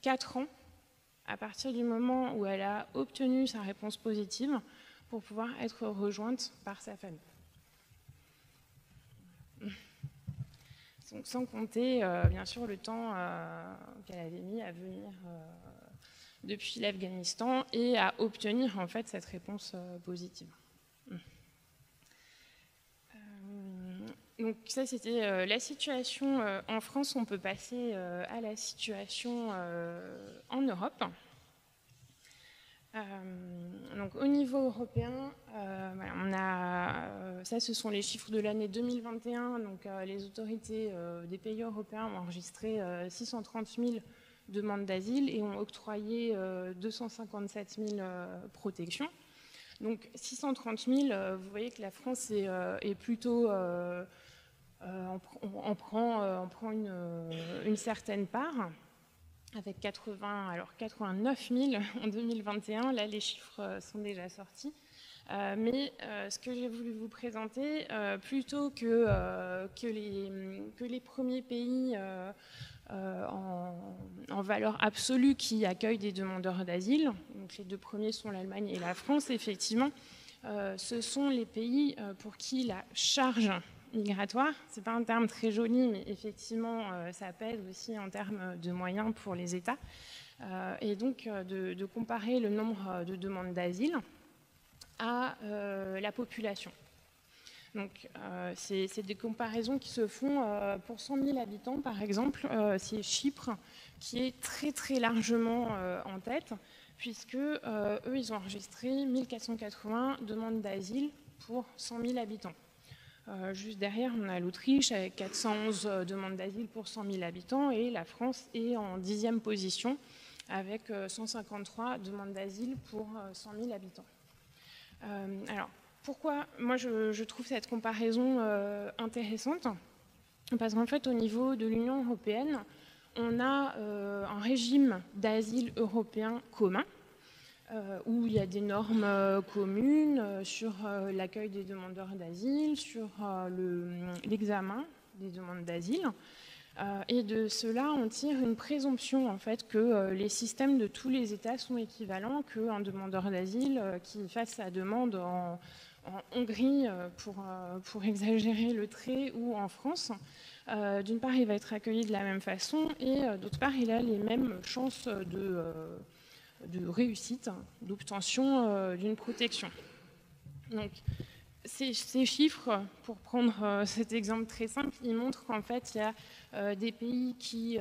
4 ans à partir du moment où elle a obtenu sa réponse positive pour pouvoir être rejointe par sa famille. Donc, sans compter, bien sûr, le temps qu'elle avait mis à venir depuis l'Afghanistan et à obtenir en fait cette réponse positive. Donc ça, c'était la situation en France. On peut passer à la situation en Europe. Donc au niveau européen, voilà, on a, ça ce sont les chiffres de l'année 2021. Donc les autorités des pays européens ont enregistré 630 000 demandes d'asile et ont octroyé 257 000 protections. Donc 630 000, vous voyez que la France est plutôt... on prend une certaine part, avec 89 000 en 2021. Là, les chiffres sont déjà sortis. Mais ce que j'ai voulu vous présenter, plutôt que les premiers pays en valeur absolue qui accueillent des demandeurs d'asile, donc les deux premiers sont l'Allemagne et la France, effectivement, ce sont les pays pour qui la charge migratoire, c'est pas un terme très joli, mais effectivement, ça pèse aussi en termes de moyens pour les États. Et donc, de comparer le nombre de demandes d'asile à la population. Donc, c'est des comparaisons qui se font pour 100 000 habitants, par exemple. C'est Chypre qui est très, très largement en tête, puisque eux, ils ont enregistré 1480 demandes d'asile pour 100 000 habitants. Juste derrière, on a l'Autriche avec 411 demandes d'asile pour 100 000 habitants et la France est en 10e position avec 153 demandes d'asile pour 100 000 habitants. Alors, pourquoi moi je trouve cette comparaison intéressante? Parce qu'en fait, au niveau de l'Union européenne, on a un régime d'asile européen commun, où il y a des normes communes sur l'accueil des demandeurs d'asile, sur l'examen des demandes d'asile. Et de cela, on tire une présomption en fait, que les systèmes de tous les États sont équivalents, qu'un demandeur d'asile qui fasse sa demande en Hongrie, pour exagérer le trait, ou en France, d'une part, il va être accueilli de la même façon, et d'autre part, il a les mêmes chances de réussite, d'obtention d'une protection. Donc, ces chiffres, pour prendre cet exemple très simple, ils montrent qu'en fait, il y a des pays qui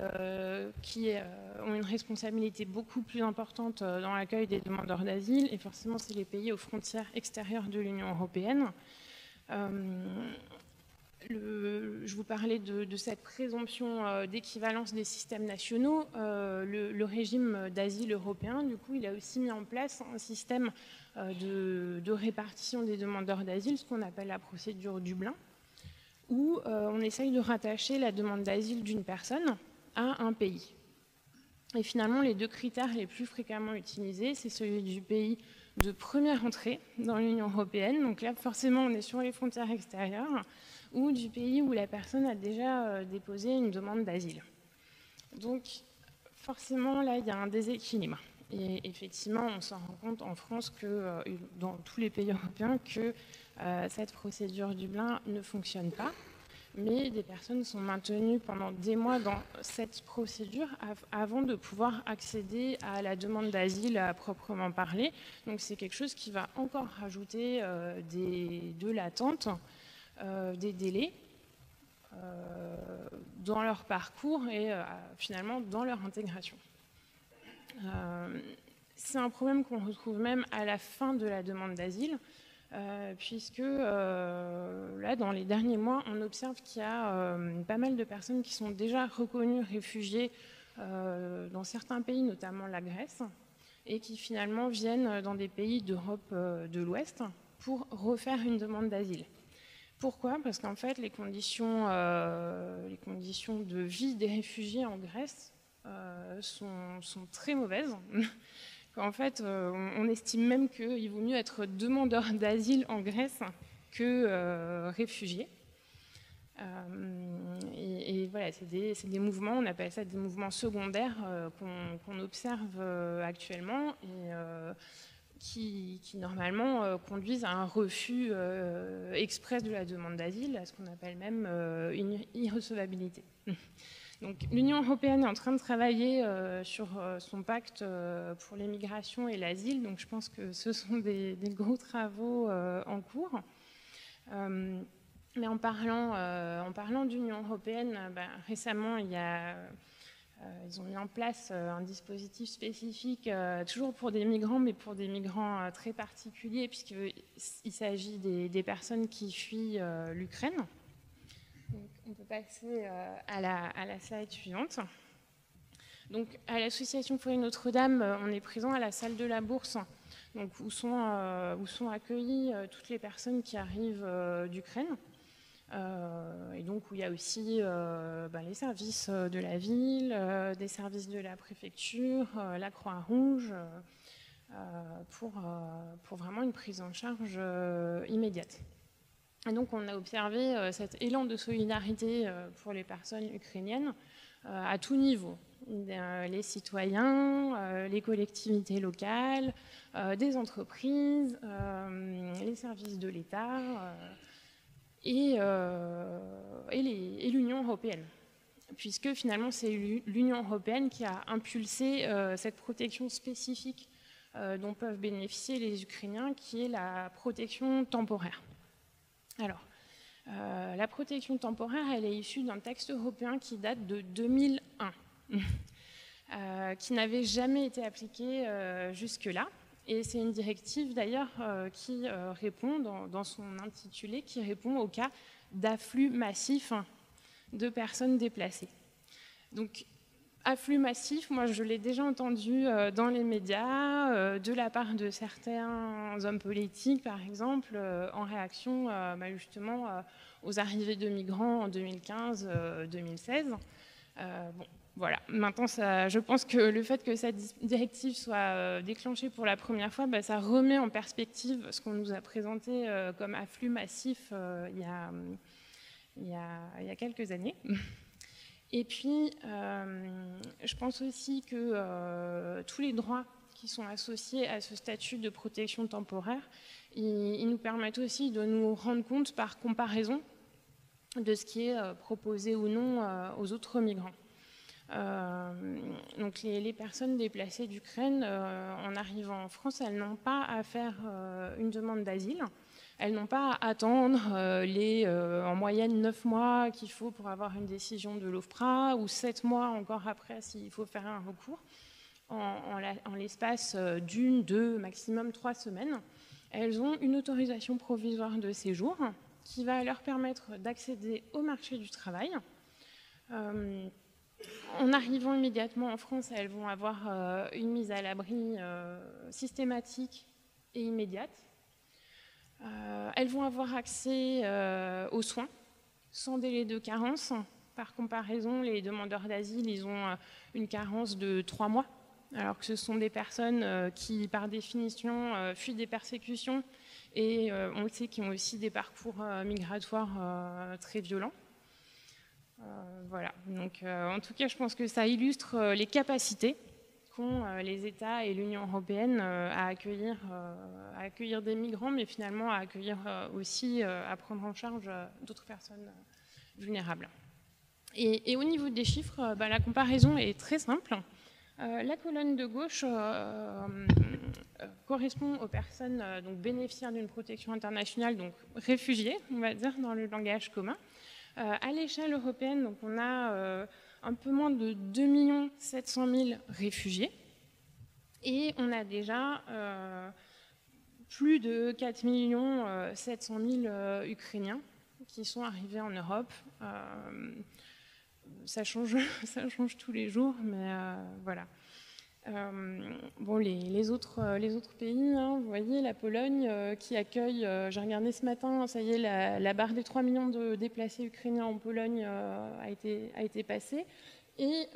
ont une responsabilité beaucoup plus importante dans l'accueil des demandeurs d'asile, et forcément, c'est les pays aux frontières extérieures de l'Union européenne. Je vous parlais de cette présomption d'équivalence des systèmes nationaux. Le régime d'asile européen, du coup, il a aussi mis en place un système de répartition des demandeurs d'asile, ce qu'on appelle la procédure Dublin, où on essaye de rattacher la demande d'asile d'une personne à un pays. Et finalement, les deux critères les plus fréquemment utilisés, c'est celui du pays de première entrée dans l'Union européenne, donc là, forcément, on est sur les frontières extérieures, ou du pays où la personne a déjà déposé une demande d'asile. Donc, forcément, là, il y a un déséquilibre. Et effectivement, on s'en rend compte en France, que dans tous les pays européens, que cette procédure Dublin ne fonctionne pas. Mais des personnes sont maintenues pendant des mois dans cette procédure avant de pouvoir accéder à la demande d'asile à proprement parler. Donc c'est quelque chose qui va encore rajouter de l'attente, des délais dans leur parcours et finalement dans leur intégration. C'est un problème qu'on retrouve même à la fin de la demande d'asile. Puisque là, dans les derniers mois, on observe qu'il y a pas mal de personnes qui sont déjà reconnues réfugiées dans certains pays, notamment la Grèce, et qui finalement viennent dans des pays d'Europe de l'Ouest pour refaire une demande d'asile. Pourquoi? Parce qu'en fait, les conditions de vie des réfugiés en Grèce sont très mauvaises. En fait, on estime même qu'il vaut mieux être demandeur d'asile en Grèce que réfugié. Et voilà, c'est des mouvements, on appelle ça des mouvements secondaires qu'on observe actuellement et qui normalement conduisent à un refus express de la demande d'asile, à ce qu'on appelle même une irrecevabilité. Donc l'Union européenne est en train de travailler sur son pacte pour les migrations et l'asile, donc je pense que ce sont des gros travaux en cours. Mais en parlant d'Union européenne, récemment, ils ont mis en place un dispositif spécifique, toujours pour des migrants, mais pour des migrants très particuliers, puisqu'il s'agit des personnes qui fuient l'Ukraine. On peut passer à la slide suivante. Donc, à l'association Foyer Notre-Dame, on est présent à la salle de la Bourse, donc où sont accueillies toutes les personnes qui arrivent d'Ukraine. Et donc où il y a aussi les services de la ville, des services de la préfecture, la Croix-Rouge, pour vraiment une prise en charge immédiate. Et donc on a observé cet élan de solidarité pour les personnes ukrainiennes à tout niveau. Les citoyens, les collectivités locales, des entreprises, les services de l'État et l'Union européenne. Puisque finalement c'est l'Union européenne qui a impulsé cette protection spécifique dont peuvent bénéficier les Ukrainiens, qui est la protection temporaire. Alors, la protection temporaire, elle est issue d'un texte européen qui date de 2001, qui n'avait jamais été appliqué jusque-là. Et c'est une directive d'ailleurs qui répond, dans son intitulé, qui répond au cas d'afflux massif de personnes déplacées. Donc, afflux massif, moi je l'ai déjà entendu dans les médias, de la part de certains hommes politiques, par exemple, en réaction justement aux arrivées de migrants en 2015-2016. Bon, voilà. Maintenant, je pense que le fait que cette directive soit déclenchée pour la première fois, ça remet en perspective ce qu'on nous a présenté comme afflux massif il y a quelques années. Et puis, je pense aussi que tous les droits qui sont associés à ce statut de protection temporaire, ils nous permettent aussi de nous rendre compte par comparaison de ce qui est proposé ou non aux autres migrants. Donc les personnes déplacées d'Ukraine, en arrivant en France, elles n'ont pas à faire une demande d'asile. Elles n'ont pas à attendre en moyenne 9 mois qu'il faut pour avoir une décision de l'OFPRA, ou 7 mois encore après s'il faut faire un recours. En l'espace d'une, 2, maximum 3 semaines, elles ont une autorisation provisoire de séjour qui va leur permettre d'accéder au marché du travail. En arrivant immédiatement en France, elles vont avoir une mise à l'abri systématique et immédiate. Elles vont avoir accès aux soins sans délai de carence. Par comparaison, les demandeurs d'asile, ils ont une carence de 3 mois, alors que ce sont des personnes qui, par définition, fuient des persécutions et on le sait, qui ont aussi des parcours migratoires très violents. Voilà. Donc, en tout cas, je pense que ça illustre les capacités qu'ont les États et l'Union européenne à accueillir des migrants, mais finalement à accueillir aussi, à prendre en charge d'autres personnes vulnérables. Et au niveau des chiffres, la comparaison est très simple. La colonne de gauche correspond aux personnes donc bénéficiaires d'une protection internationale, donc réfugiés, on va dire, dans le langage commun. À l'échelle européenne, donc on a un peu moins de 2 700 000 réfugiés et on a déjà plus de 4 700 000 Ukrainiens qui sont arrivés en Europe. Ça change tous les jours, mais voilà. Bon, les autres pays, hein, vous voyez, la Pologne qui accueille, j'ai regardé ce matin, ça y est, la barre des 3 millions de déplacés ukrainiens en Pologne a été passée. Et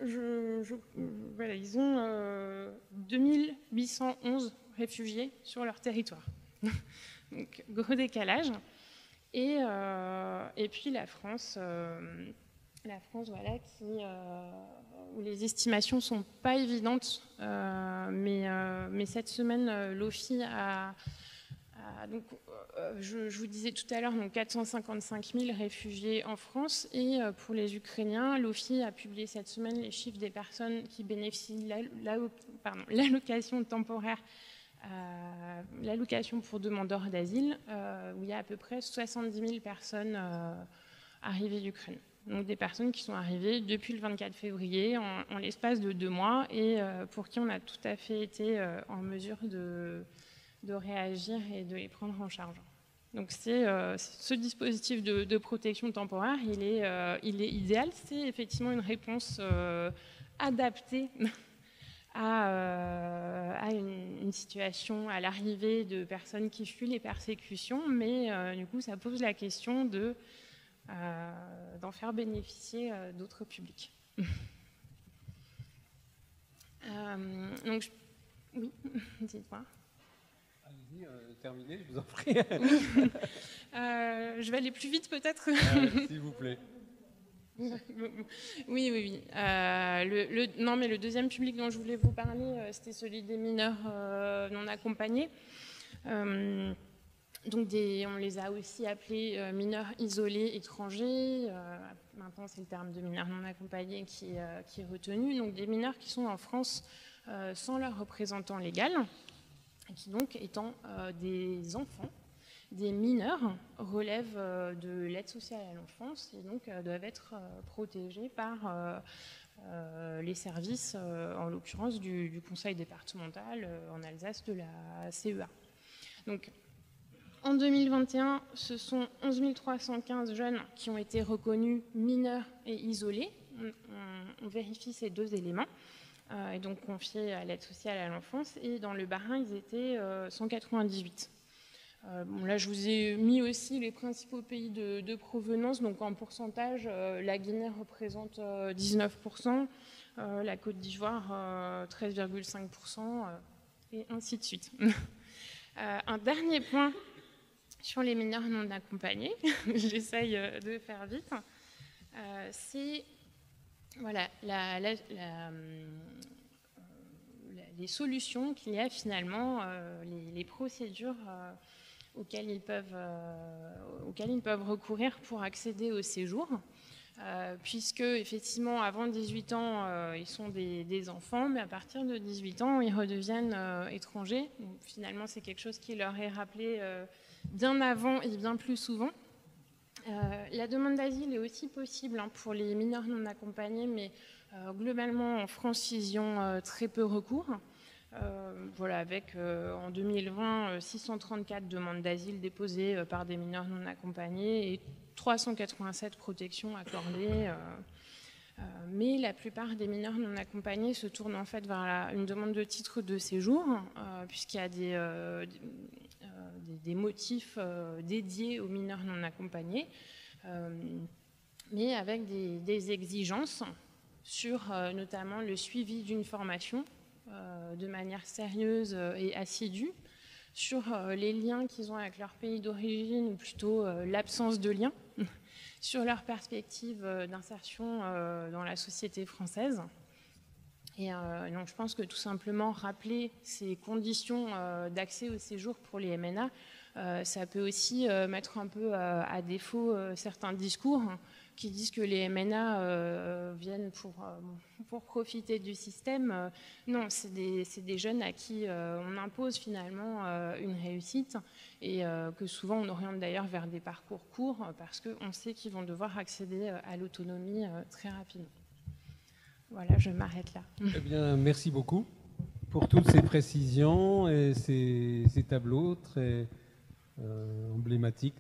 voilà, ils ont 2811 réfugiés sur leur territoire. Donc, gros décalage. Et puis la France la France, voilà, où les estimations ne sont pas évidentes, mais cette semaine, l'OFII donc, je vous disais tout à l'heure, 455 000 réfugiés en France, et pour les Ukrainiens, l'OFII a publié cette semaine les chiffres des personnes qui bénéficient de l'allocation temporaire, l'allocation pour demandeurs d'asile, où il y a à peu près 70 000 personnes arrivées d'Ukraine. Donc des personnes qui sont arrivées depuis le 24 février en l'espace de 2 mois, et pour qui on a tout à fait été en mesure de réagir et de les prendre en charge. Donc ce dispositif de protection temporaire, il est idéal. C'est effectivement une réponse adaptée à une situation, à l'arrivée de personnes qui fuient les persécutions, mais du coup ça pose la question d'en faire bénéficier d'autres publics. Donc, oui, dites-moi. Allez-y, terminez, je vous en prie. Je vais aller plus vite peut-être. S'il vous plaît. Oui. Non, mais le deuxième public dont je voulais vous parler, c'était celui des mineurs non accompagnés. Donc on les a aussi appelés mineurs isolés étrangers. Maintenant, c'est le terme de mineurs non accompagnés qui est retenu. Donc des mineurs qui sont en France sans leur représentant légal, et qui donc, étant des enfants, des mineurs, relèvent de l'aide sociale à l'enfance, et donc doivent être protégés par les services, en l'occurrence du conseil départemental en Alsace de la CEA. Donc, en 2021, ce sont 11 315 jeunes qui ont été reconnus mineurs et isolés. On vérifie ces 2 éléments, et donc confiés à l'aide sociale à l'enfance. Et dans le Bas-Rhin, ils étaient 198. Là, je vous ai mis aussi les principaux pays de provenance. Donc en pourcentage, la Guinée représente 19%, la Côte d'Ivoire 13,5%, et ainsi de suite. Un dernier point sur les mineurs non accompagnés, j'essaye de faire vite, c'est voilà, les solutions qu'il y a finalement, les procédures auxquelles ils peuvent recourir pour accéder au séjour, puisque effectivement avant 18 ans ils sont des enfants, mais à partir de 18 ans ils redeviennent étrangers. Donc, finalement c'est quelque chose qui leur est rappelé bien avant et bien plus souvent. La demande d'asile est aussi possible pour les mineurs non accompagnés, mais globalement en France ils y ont très peu recours. Voilà, avec en 2020 634 demandes d'asile déposées par des mineurs non accompagnés et 387 protections accordées. Mais la plupart des mineurs non accompagnés se tournent en fait vers une demande de titre de séjour, puisqu'il y a des motifs dédiés aux mineurs non accompagnés, mais avec des exigences sur notamment le suivi d'une formation de manière sérieuse et assidue, sur les liens qu'ils ont avec leur pays d'origine, ou plutôt l'absence de lien, sur leur perspective d'insertion dans la société française. Et donc je pense que tout simplement rappeler ces conditions d'accès au séjour pour les MNA, ça peut aussi mettre un peu à défaut certains discours qui disent que les MNA viennent pour profiter du système. Non, c'est des jeunes à qui on impose finalement une réussite, et que souvent on oriente d'ailleurs vers des parcours courts parce qu'on sait qu'ils vont devoir accéder à l'autonomie très rapidement. Voilà, je m'arrête là. Eh bien, merci beaucoup pour toutes ces précisions et ces tableaux très emblématiques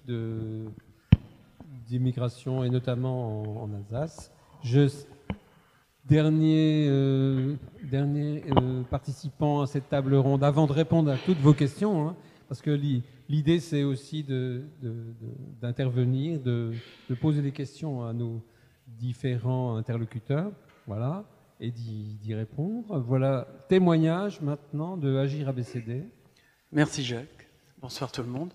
d'immigration, et notamment en Alsace. Dernier participant à cette table ronde, avant de répondre à toutes vos questions, hein, parce que l'idée c'est aussi d'intervenir, de poser des questions à nos différents interlocuteurs, voilà, et d'y répondre. Voilà, témoignage maintenant de Agir ABCD. Merci Jacques. Bonsoir tout le monde.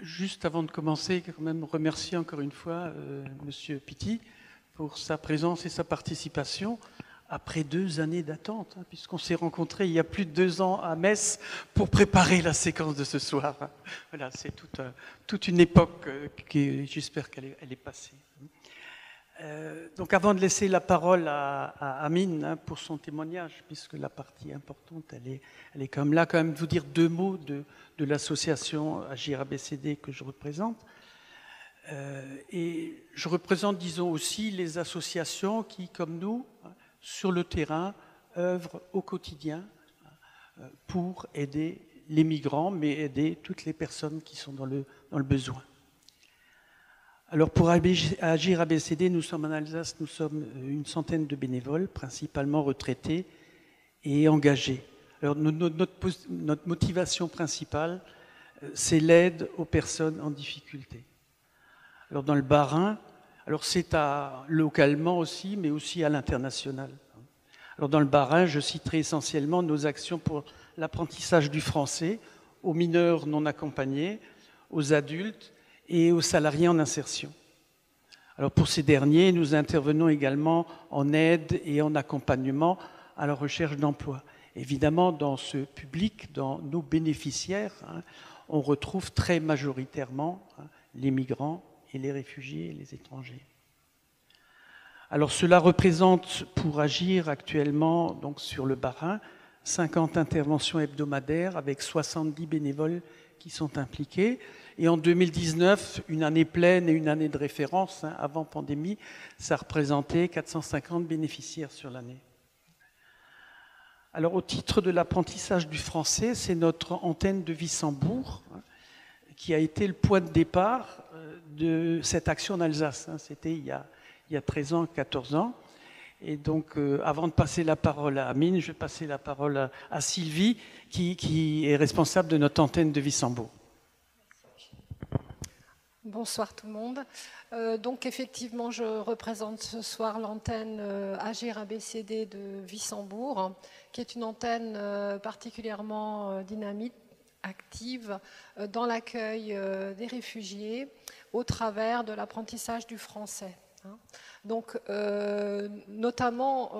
Juste avant de commencer, quand même remercier encore une fois Monsieur Pitty pour sa présence et sa participation après 2 années d'attente, hein, puisqu'on s'est rencontrés il y a plus de 2 ans à Metz pour préparer la séquence de ce soir. Voilà, c'est toute une époque qui, j'espère qu'elle est passée. Donc avant de laisser la parole à Amine, hein, pour son témoignage, puisque la partie importante, elle est quand même vous dire 2 mots de l'association Agir ABCD que je représente. Et je représente, disons, aussi les associations qui, comme nous, sur le terrain, œuvrent au quotidien pour aider les migrants, mais aider toutes les personnes qui sont dans le besoin. Alors pour Agir ABCD, nous sommes en Alsace, nous sommes une centaine de bénévoles, principalement retraités et engagés. Alors notre motivation principale, c'est l'aide aux personnes en difficulté. Alors dans le Bas-Rhin, alors c'est localement aussi, mais aussi à l'international. Alors dans le Bas-Rhin, je citerai essentiellement nos actions pour l'apprentissage du français aux mineurs non accompagnés, aux adultes et aux salariés en insertion. Alors pour ces derniers, nous intervenons également en aide et en accompagnement à la recherche d'emploi. Évidemment, dans ce public, dans nos bénéficiaires, hein, on retrouve très majoritairement les migrants et les réfugiés et les étrangers. Alors cela représente pour Agir actuellement, donc sur le Bas-Rhin, 50 interventions hebdomadaires avec 70 bénévoles qui sont impliqués. Et en 2019, une année pleine et une année de référence, hein, avant pandémie, ça représentait 450 bénéficiaires sur l'année. Alors au titre de l'apprentissage du français, c'est notre antenne de Wissembourg, hein, qui a été le point de départ de cette action en Alsace. Hein. C'était il y a 13 ans, 14 ans. Et donc, avant de passer la parole à Amine, je vais passer la parole à Sylvie, qui est responsable de notre antenne de Wissembourg. Bonsoir tout le monde. Donc effectivement, je représente ce soir l'antenne Agir ABCD de Wissembourg, qui est une antenne particulièrement dynamique, active dans l'accueil des réfugiés au travers de l'apprentissage du français. Donc, notamment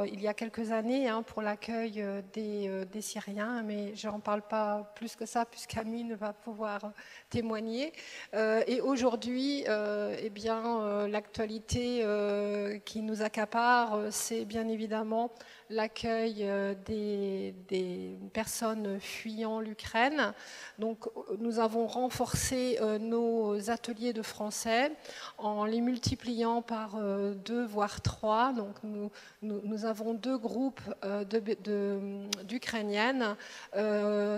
il y a quelques années, hein, pour l'accueil des Syriens, mais je n'en parle pas plus que ça, puisqu'Amine va pouvoir témoigner. Et aujourd'hui, eh bien, l'actualité qui nous accapare, c'est bien évidemment l'accueil des personnes fuyant l'Ukraine. Donc, nous avons renforcé nos ateliers de français en les multipliant par 2 voire 3. Donc, nous avons 2 groupes d'Ukrainiennes,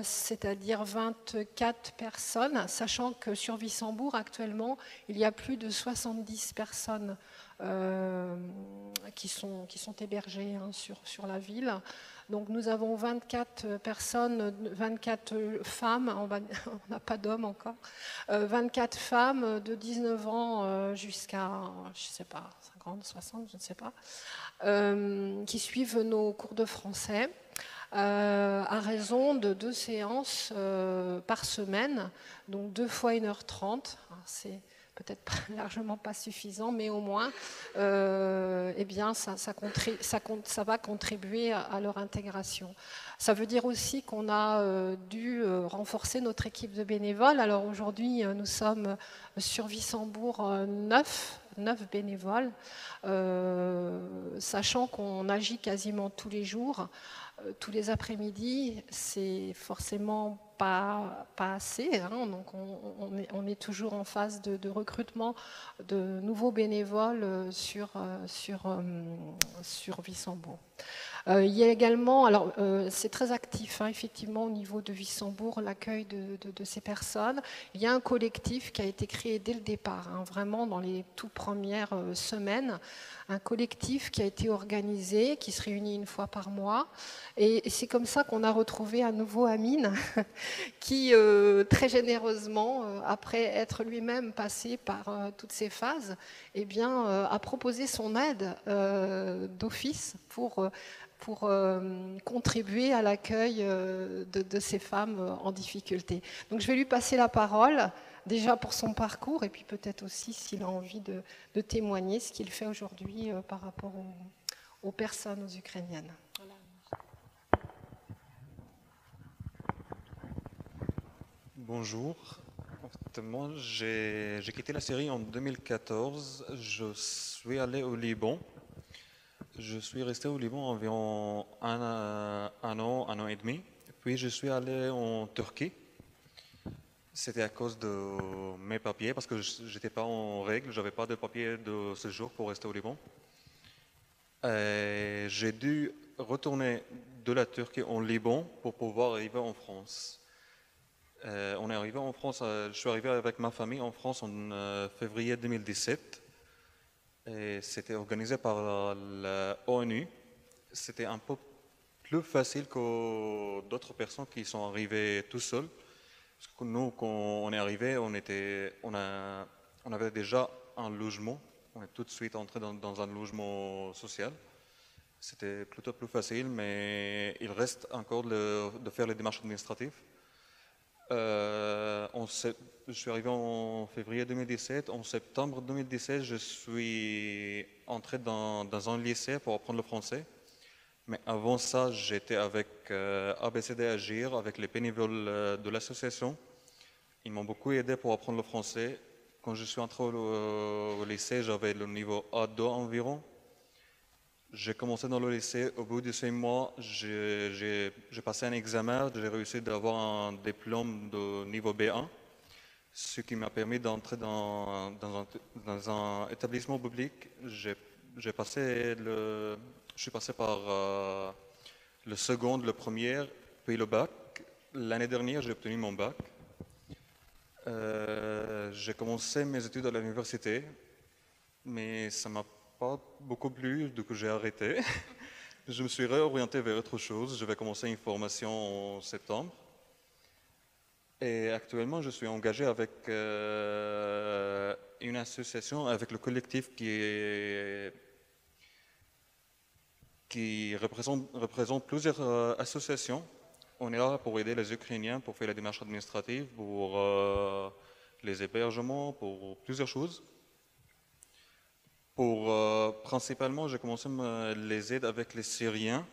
c'est-à-dire 24 personnes, sachant que sur Wissembourg, actuellement, il y a plus de 70 personnes qui sont hébergées, hein, sur la ville. Donc nous avons 24 personnes, 24 femmes, on n'a pas d'hommes encore, 24 femmes de 19 ans jusqu'à, je ne sais pas, 50, 60, je ne sais pas, qui suivent nos cours de français à raison de 2 séances par semaine, donc 2 fois 1h30. C'est peut-être largement pas suffisant, mais au moins, eh bien, ça va contribuer à leur intégration. Ça veut dire aussi qu'on a dû renforcer notre équipe de bénévoles. Alors aujourd'hui, nous sommes sur Wissembourg 9 bénévoles, sachant qu'on agit quasiment tous les jours. Tous les après-midi, c'est forcément pas assez, hein, donc on est toujours en phase de recrutement de nouveaux bénévoles sur Wissembourg. Il y a également, alors c'est très actif, hein, effectivement, au niveau de Wissembourg, l'accueil de ces personnes. Il y a un collectif qui a été créé dès le départ, hein, vraiment dans les toutes premières semaines, un collectif qui a été organisé, qui se réunit 1 fois par mois. Et c'est comme ça qu'on a retrouvé à nouveau Amine, qui très généreusement, après être lui-même passé par toutes ces phases, eh bien, a proposé son aide d'office pour contribuer à l'accueil de ces femmes en difficulté. Donc je vais lui passer la parole, déjà pour son parcours, et puis peut-être aussi s'il a envie de témoigner ce qu'il fait aujourd'hui par rapport aux personnes, aux Ukrainiennes. Voilà. Bonjour. Moi, j'ai quitté la Syrie en 2014. Je suis allé au Liban. Je suis resté au Liban environ un an et demi. Puis je suis allé en Turquie. C'était à cause de mes papiers, parce que je n'étais pas en règle, je n'avais pas de papier de séjour pour rester au Liban. J'ai dû retourner de la Turquie en Liban pour pouvoir arriver en France. On est arrivé en France, je suis arrivé avec ma famille en France en février 2017. Et c'était organisé par la ONU. C'était un peu plus facile que d'autres personnes qui sont arrivées tout seuls. Parce que nous, quand on est arrivé, on avait déjà un logement. On est tout de suite entré dans un logement social. C'était plutôt plus facile, mais il reste encore de faire les démarches administratives. Je suis arrivé en février 2017. En septembre 2017, je suis entré dans un lycée pour apprendre le français. Mais avant ça, j'étais avec ABCD Agir, avec les bénévoles de l'association. Ils m'ont beaucoup aidé pour apprendre le français. Quand je suis entré au lycée, j'avais le niveau A2 environ. J'ai commencé dans le lycée. Au bout de 6 mois, j'ai passé un examen. J'ai réussi d'avoir un diplôme de niveau B1, ce qui m'a permis d'entrer dans un établissement public. Je suis passé par le second, le premier, puis le bac. L'année dernière, j'ai obtenu mon bac. J'ai commencé mes études à l'université, mais ça m'a pas beaucoup plu, du coup j'ai arrêté. Je me suis réorienté vers autre chose. Je vais commencer une formation en septembre. Et actuellement, je suis engagé avec une association, avec le collectif qui représente plusieurs associations. On est là pour aider les Ukrainiens, pour faire les démarches administratives, pour les hébergements, pour plusieurs choses. Principalement, j'ai commencé les aides avec les Syriens.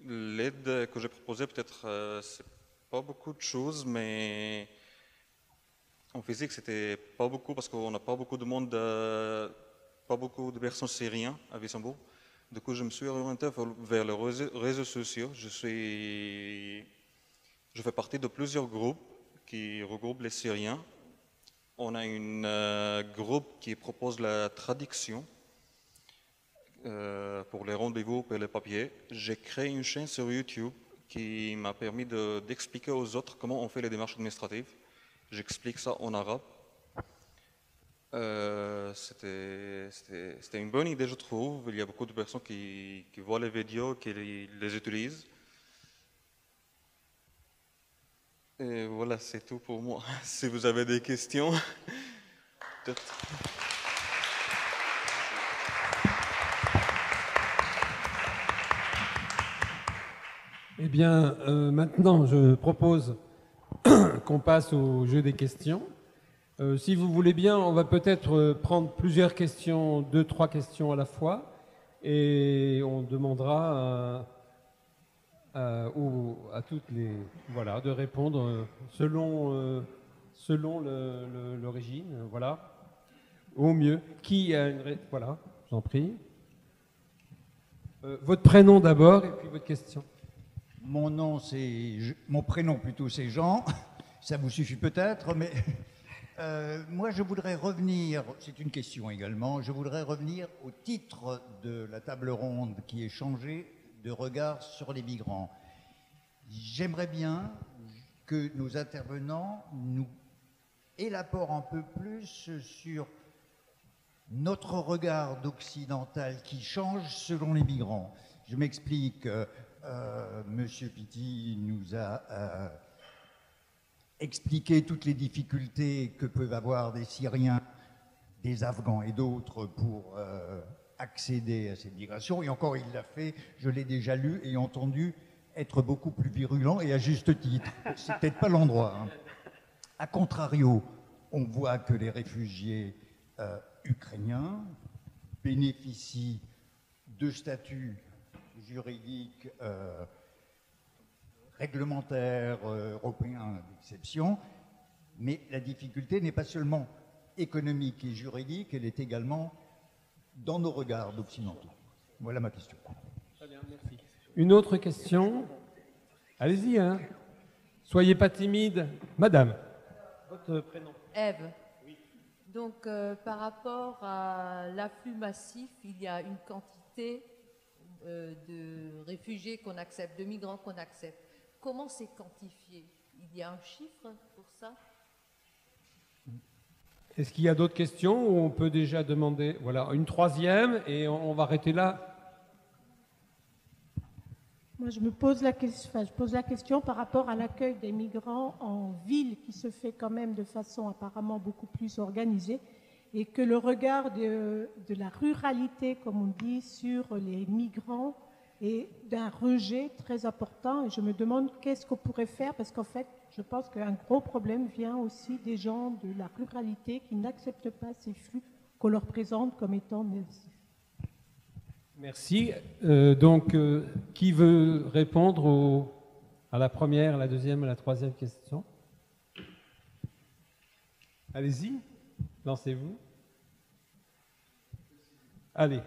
L'aide que j'ai proposée, peut-être, c'est pas beaucoup de choses, mais en physique, c'était pas beaucoup parce qu'on n'a pas beaucoup de monde, pas beaucoup de personnes syriennes à Wissembourg. Du coup, je me suis orienté vers les réseaux sociaux. Je fais partie de plusieurs groupes qui regroupent les Syriens. On a un groupe qui propose la traduction pour les rendez-vous, pour les papiers. J'ai créé une chaîne sur YouTube qui m'a permis d'expliquer aux autres comment on fait les démarches administratives. J'explique ça en arabe. C'était une bonne idée, je trouve. Il y a beaucoup de personnes qui voient les vidéos, qui les utilisent. Et voilà, c'est tout pour moi. Si vous avez des questions, peut-être. Eh bien, maintenant, je propose qu'on passe au jeu des questions. Si vous voulez bien, on va peut-être prendre plusieurs questions, 2-3 questions à la fois, et on demandera à toutes les, voilà, de répondre selon l'origine, voilà, au mieux. Qui a une, voilà, j'en prie. Votre prénom d'abord et puis votre question. Mon prénom plutôt, c'est Jean. Ça vous suffit peut-être, mais moi je voudrais revenir, c'est une question également, je voudrais revenir au titre de la table ronde qui est changée de regard sur les migrants. J'aimerais bien que nos intervenants nous élaborent un peu plus sur notre regard d'occidental qui change selon les migrants. Je m'explique. Monsieur Pitti nous a expliqué toutes les difficultés que peuvent avoir des Syriens, des Afghans et d'autres pour accéder à cette migration. Et encore, il l'a fait, je l'ai déjà lu et entendu être beaucoup plus virulent et à juste titre. C'est peut-être pas l'endroit. Hein. A contrario, on voit que les réfugiés ukrainiens bénéficient de statuts juridiques réglementaires européens d'exception, mais la difficulté n'est pas seulement économique et juridique, elle est également dans nos regards d'occidentaux. Voilà ma question. Très bien, merci. Une autre question? Allez-y, hein. Soyez pas timide. Madame, votre prénom? Ève. Oui. Donc, par rapport à l'afflux massif, il y a une quantité de réfugiés qu'on accepte, de migrants qu'on accepte. Comment c'est quantifié? Il y a un chiffre pour ça? Est-ce qu'il y a d'autres questions ou on peut déjà demander, voilà, une troisième et on va arrêter là? Moi, je pose la question par rapport à l'accueil des migrants en ville qui se fait quand même de façon apparemment beaucoup plus organisée et que le regard de la ruralité, comme on dit, sur les migrants est d'un rejet très important. Et je me demande qu'est-ce qu'on pourrait faire parce qu'en fait, je pense qu'un gros problème vient aussi des gens de la ruralité qui n'acceptent pas ces flux qu'on leur présente comme étant nocifs. Merci. Donc, qui veut répondre à la première, la deuxième et la troisième question? Allez-y, lancez-vous. Allez.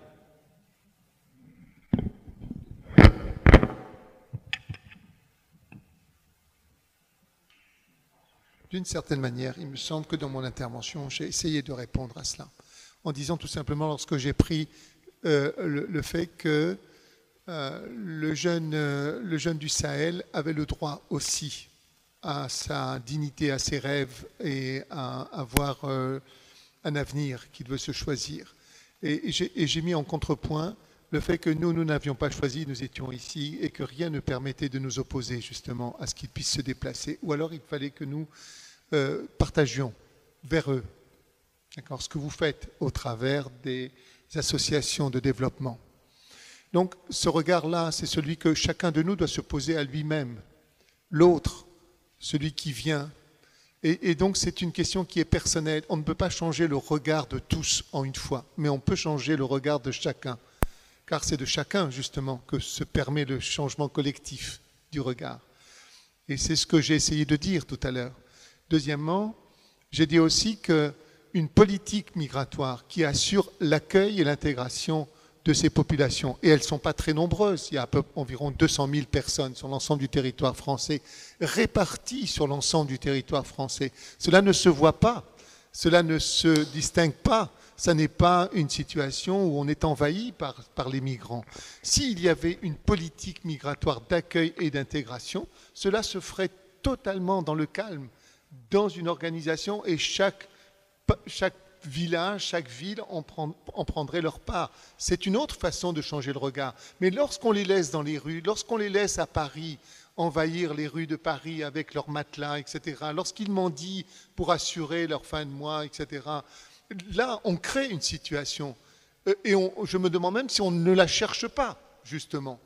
D'une certaine manière, il me semble que dans mon intervention, j'ai essayé de répondre à cela, en disant tout simplement, lorsque j'ai pris le fait que le jeune du Sahel avait le droit aussi à sa dignité, à ses rêves et à avoir un avenir qu'il veut se choisir. Et j'ai mis en contrepoint le fait que nous n'avions pas choisi, nous étions ici, et que rien ne permettait de nous opposer justement à ce qu'ils puissent se déplacer. Ou alors il fallait que nous partagions vers eux, ce que vous faites au travers des associations de développement. Donc ce regard-là, c'est celui que chacun de nous doit se poser à lui-même. L'autre, celui qui vient. Et donc c'est une question qui est personnelle. On ne peut pas changer le regard de tous en une fois, mais on peut changer le regard de chacun. Car c'est de chacun, justement, que se permet le changement collectif du regard. Et c'est ce que j'ai essayé de dire tout à l'heure. Deuxièmement, j'ai dit aussi qu'une politique migratoire qui assure l'accueil et l'intégration de ces populations, et elles ne sont pas très nombreuses, il y a environ 200 000 personnes sur l'ensemble du territoire français, réparties sur l'ensemble du territoire français. Cela ne se voit pas, cela ne se distingue pas. Ça n'est pas une situation où on est envahi par les migrants. S'il y avait une politique migratoire d'accueil et d'intégration, cela se ferait totalement dans le calme, dans une organisation, et chaque village, chaque ville en prendrait leur part. C'est une autre façon de changer le regard. Mais lorsqu'on les laisse dans les rues, lorsqu'on les laisse à Paris, envahir les rues de Paris avec leurs matelas, etc., lorsqu'ils mendient pour assurer leur fin de mois, etc., là, on crée une situation. Et je me demande même si on ne la cherche pas, justement,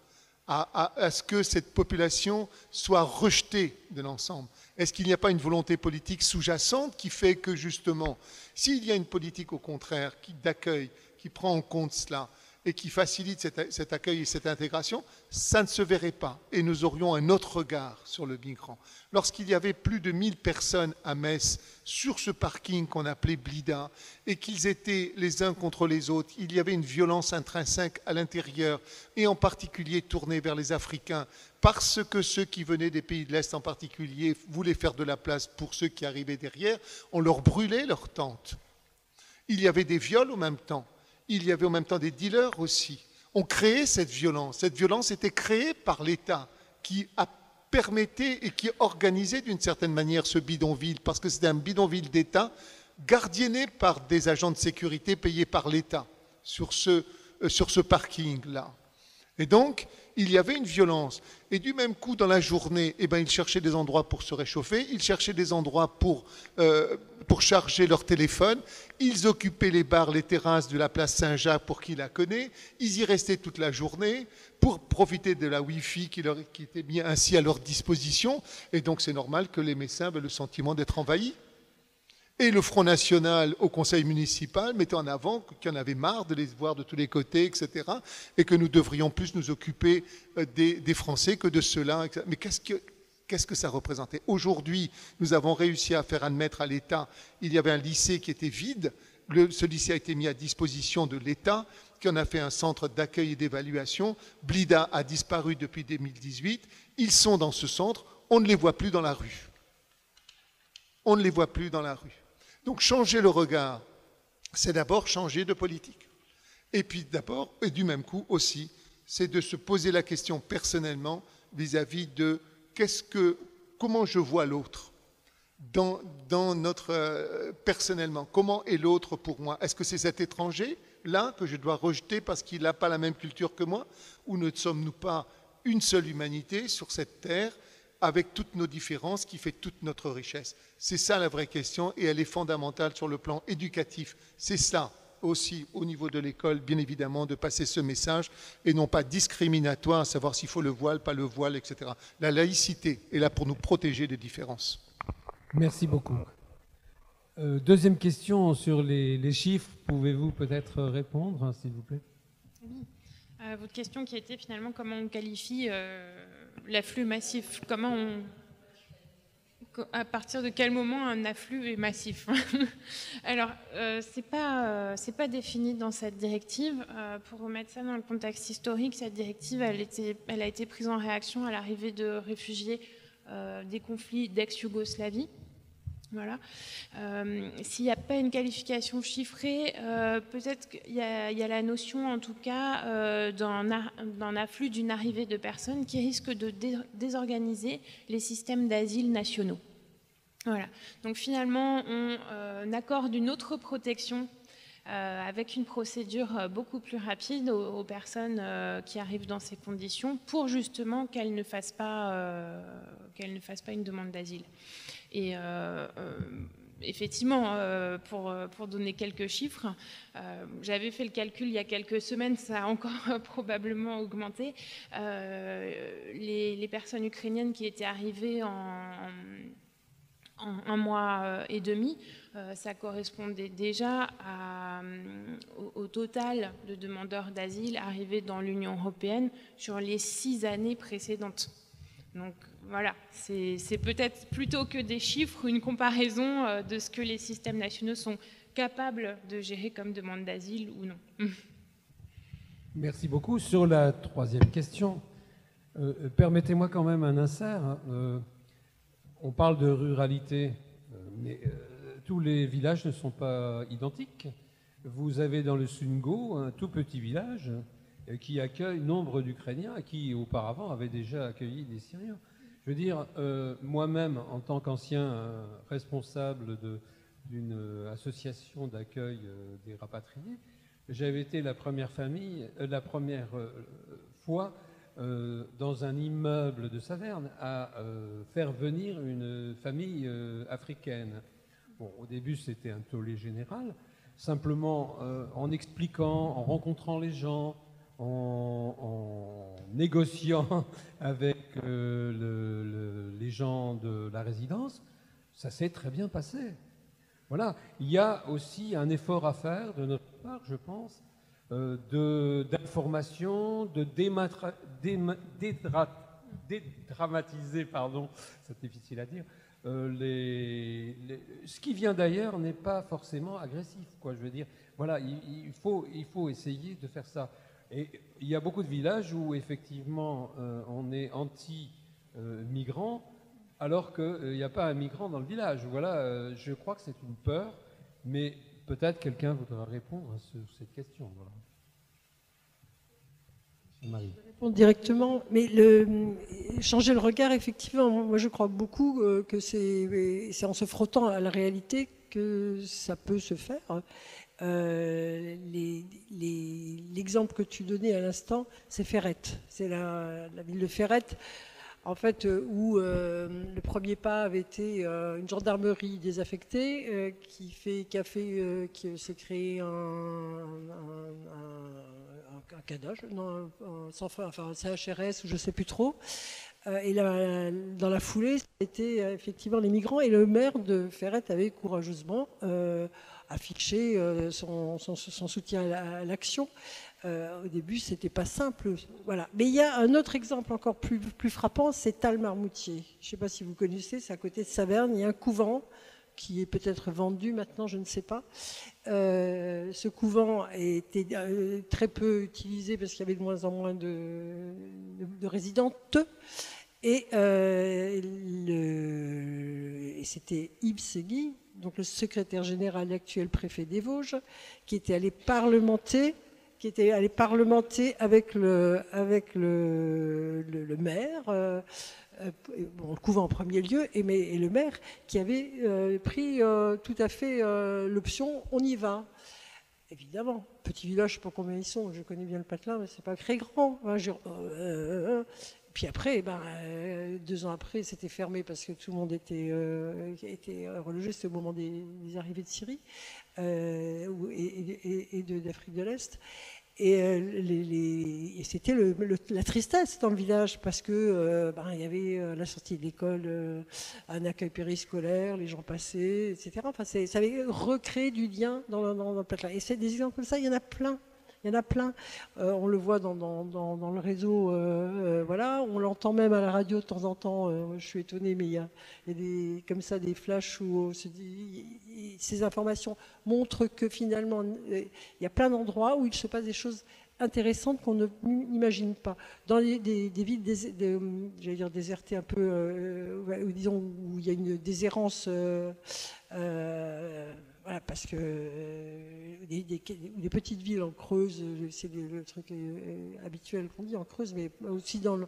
à ce que cette population soit rejetée de l'ensemble. Est-ce qu'il n'y a pas une volonté politique sous-jacente qui fait que, justement, s'il y a une politique, au contraire, d'accueil, qui prend en compte cela, et qui facilite cet accueil et cette intégration, ça ne se verrait pas. Et nous aurions un autre regard sur le migrant. Lorsqu'il y avait plus de 1000 personnes à Metz sur ce parking qu'on appelait Blida, et qu'ils étaient les uns contre les autres, il y avait une violence intrinsèque à l'intérieur, et en particulier tournée vers les Africains, parce que ceux qui venaient des pays de l'Est en particulier voulaient faire de la place pour ceux qui arrivaient derrière, on leur brûlait leurs tentes. Il y avait des viols au même temps. Il y avait en même temps des dealers aussi. On créait cette violence. Cette violence était créée par l'État qui permettait et qui organisait d'une certaine manière ce bidonville, parce que c'était un bidonville d'État gardienné par des agents de sécurité payés par l'État sur ce parking-là. Et donc, il y avait une violence. Et du même coup, dans la journée, eh ben, ils cherchaient des endroits pour se réchauffer, ils cherchaient des endroits pour charger leur téléphone, ils occupaient les bars, les terrasses de la place Saint-Jacques pour qui la connaît, ils y restaient toute la journée pour profiter de la Wi-Fi qui était mis ainsi à leur disposition. Et donc, c'est normal que les Messins aient le sentiment d'être envahis. Et le Front National au conseil municipal mettait en avant qu'il y en avait marre de les voir de tous les côtés, etc. Et que nous devrions plus nous occuper des Français que de ceux-là. Mais qu'est-ce que ça représentait? Aujourd'hui, nous avons réussi à faire admettre à l'État, il y avait un lycée qui était vide. Ce lycée a été mis à disposition de l'État, qui en a fait un centre d'accueil et d'évaluation. Blida a disparu depuis 2018. Ils sont dans ce centre. On ne les voit plus dans la rue. On ne les voit plus dans la rue. Donc changer le regard, c'est d'abord changer de politique. Et puis d'abord, et du même coup aussi, c'est de se poser la question personnellement vis-à-vis de comment je vois l'autre dans notre personnellement. Comment est l'autre pour moi? Est-ce que c'est cet étranger-là que je dois rejeter parce qu'il n'a pas la même culture que moi? Ou ne sommes-nous pas une seule humanité sur cette terre avec toutes nos différences qui fait toute notre richesse? C'est ça la vraie question et elle est fondamentale sur le plan éducatif. C'est ça aussi au niveau de l'école, bien évidemment, de passer ce message et non pas discriminatoire, à savoir s'il faut le voile, pas le voile, etc. La laïcité est là pour nous protéger des différences. Merci beaucoup. Deuxième question sur les chiffres. Pouvez-vous peut-être répondre, s'il vous plaît? Oui. Votre question qui était finalement comment on qualifie l'afflux massif, à partir de quel moment un afflux est massif? Alors, c'est pas défini dans cette directive. Pour remettre ça dans le contexte historique, cette directive, elle a été prise en réaction à l'arrivée de réfugiés des conflits d'ex-Yougoslavie. Voilà. S'il n'y a pas une qualification chiffrée, peut-être qu'il y a la notion, en tout cas, d'un afflux, d'une arrivée de personnes qui risquent de désorganiser les systèmes d'asile nationaux. Voilà. Donc finalement, on accorde une autre protection avec une procédure beaucoup plus rapide aux personnes qui arrivent dans ces conditions pour justement qu'elles ne fassent pas une demande d'asile. Et effectivement, pour donner quelques chiffres, j'avais fait le calcul il y a quelques semaines, ça a encore probablement augmenté. Les personnes ukrainiennes qui étaient arrivées en un mois et demi, ça correspondait déjà au total de demandeurs d'asile arrivés dans l'Union européenne sur les 6 années précédentes. Donc voilà, c'est peut-être plutôt que des chiffres, une comparaison de ce que les systèmes nationaux sont capables de gérer comme demande d'asile ou non. Merci beaucoup. Sur la troisième question, permettez-moi quand même un insert. On parle de ruralité, mais tous les villages ne sont pas identiques. Vous avez dans le Sungo un tout petit village qui accueille nombre d'Ukrainiens qui auparavant avaient déjà accueilli des Syriens. Je veux dire, moi-même, en tant qu'ancien responsable d'une association d'accueil des rapatriés, j'avais été la première fois dans un immeuble de Saverne à faire venir une famille africaine. Bon, au début, c'était un tollé général. Simplement, en expliquant, en rencontrant les gens, en négociant avec les gens de la résidence, ça s'est très bien passé. Voilà. Il y a aussi un effort à faire de notre part, je pense, d'information, de dédramatiser, pardon, c'est difficile à dire. Ce qui vient d'ailleurs n'est pas forcément agressif, quoi. Je veux dire, voilà, il faut essayer de faire ça. Et il y a beaucoup de villages où effectivement on est anti-migrant alors qu'il n'y a pas un migrant dans le village. Voilà, je crois que c'est une peur, mais peut-être quelqu'un voudra répondre à cette question. Voilà. Marie. Je vais répondre directement, mais changer le regard, effectivement, moi je crois beaucoup que c'est en se frottant à la réalité que ça peut se faire. L'exemple que tu donnais à l'instant, c'est Ferrette. C'est la ville de Ferrette, en fait, où le premier pas avait été une gendarmerie désaffectée qui s'est créé un cadage, non, un CHRS ou je ne sais plus trop. Et là, dans la foulée, c'était effectivement les migrants. Et le maire de Ferrette avait courageusement affiché son soutien à l'action. Au début, c'était pas simple. Voilà. Mais il y a un autre exemple encore plus frappant, c'est Talmarmoutier. Je ne sais pas si vous connaissez, c'est à côté de Saverne. Il y a un couvent qui est peut-être vendu maintenant, je ne sais pas. Ce couvent était très peu utilisé parce qu'il y avait de moins en moins de résidentes. Et c'était Yves Segui, donc le secrétaire général actuel préfet des Vosges, qui était allé parlementer avec le maire, le couvent en premier lieu, et le maire qui avait pris tout à fait l'option « on y va ». Évidemment, petit village, je ne sais pas combien ils sont, je connais bien le Patelin, mais ce n'est pas très grand. Puis après, 2 ans après, c'était fermé parce que tout le monde était relogé. C'était au moment des arrivées de Syrie et d'Afrique de l'Est. Et c'était la tristesse dans le village parce que il y avait la sortie de l'école, un accueil périscolaire, les gens passaient, etc. Enfin, ça avait recréé du lien dans le Patelin. Et c'est des exemples comme ça, il y en a plein. Il y en a plein. On le voit dans le réseau. Voilà. On l'entend même à la radio de temps en temps. Je suis étonnée, mais il y a des flashs où ces informations montrent que finalement, il y a plein d'endroits où il se passe des choses intéressantes qu'on n'imagine pas. Dans des villes, j'allais dire désertées un peu, où il y a une déshérence. Voilà, parce que des petites villes en Creuse, c'est le truc habituel qu'on dit en Creuse, mais aussi dans le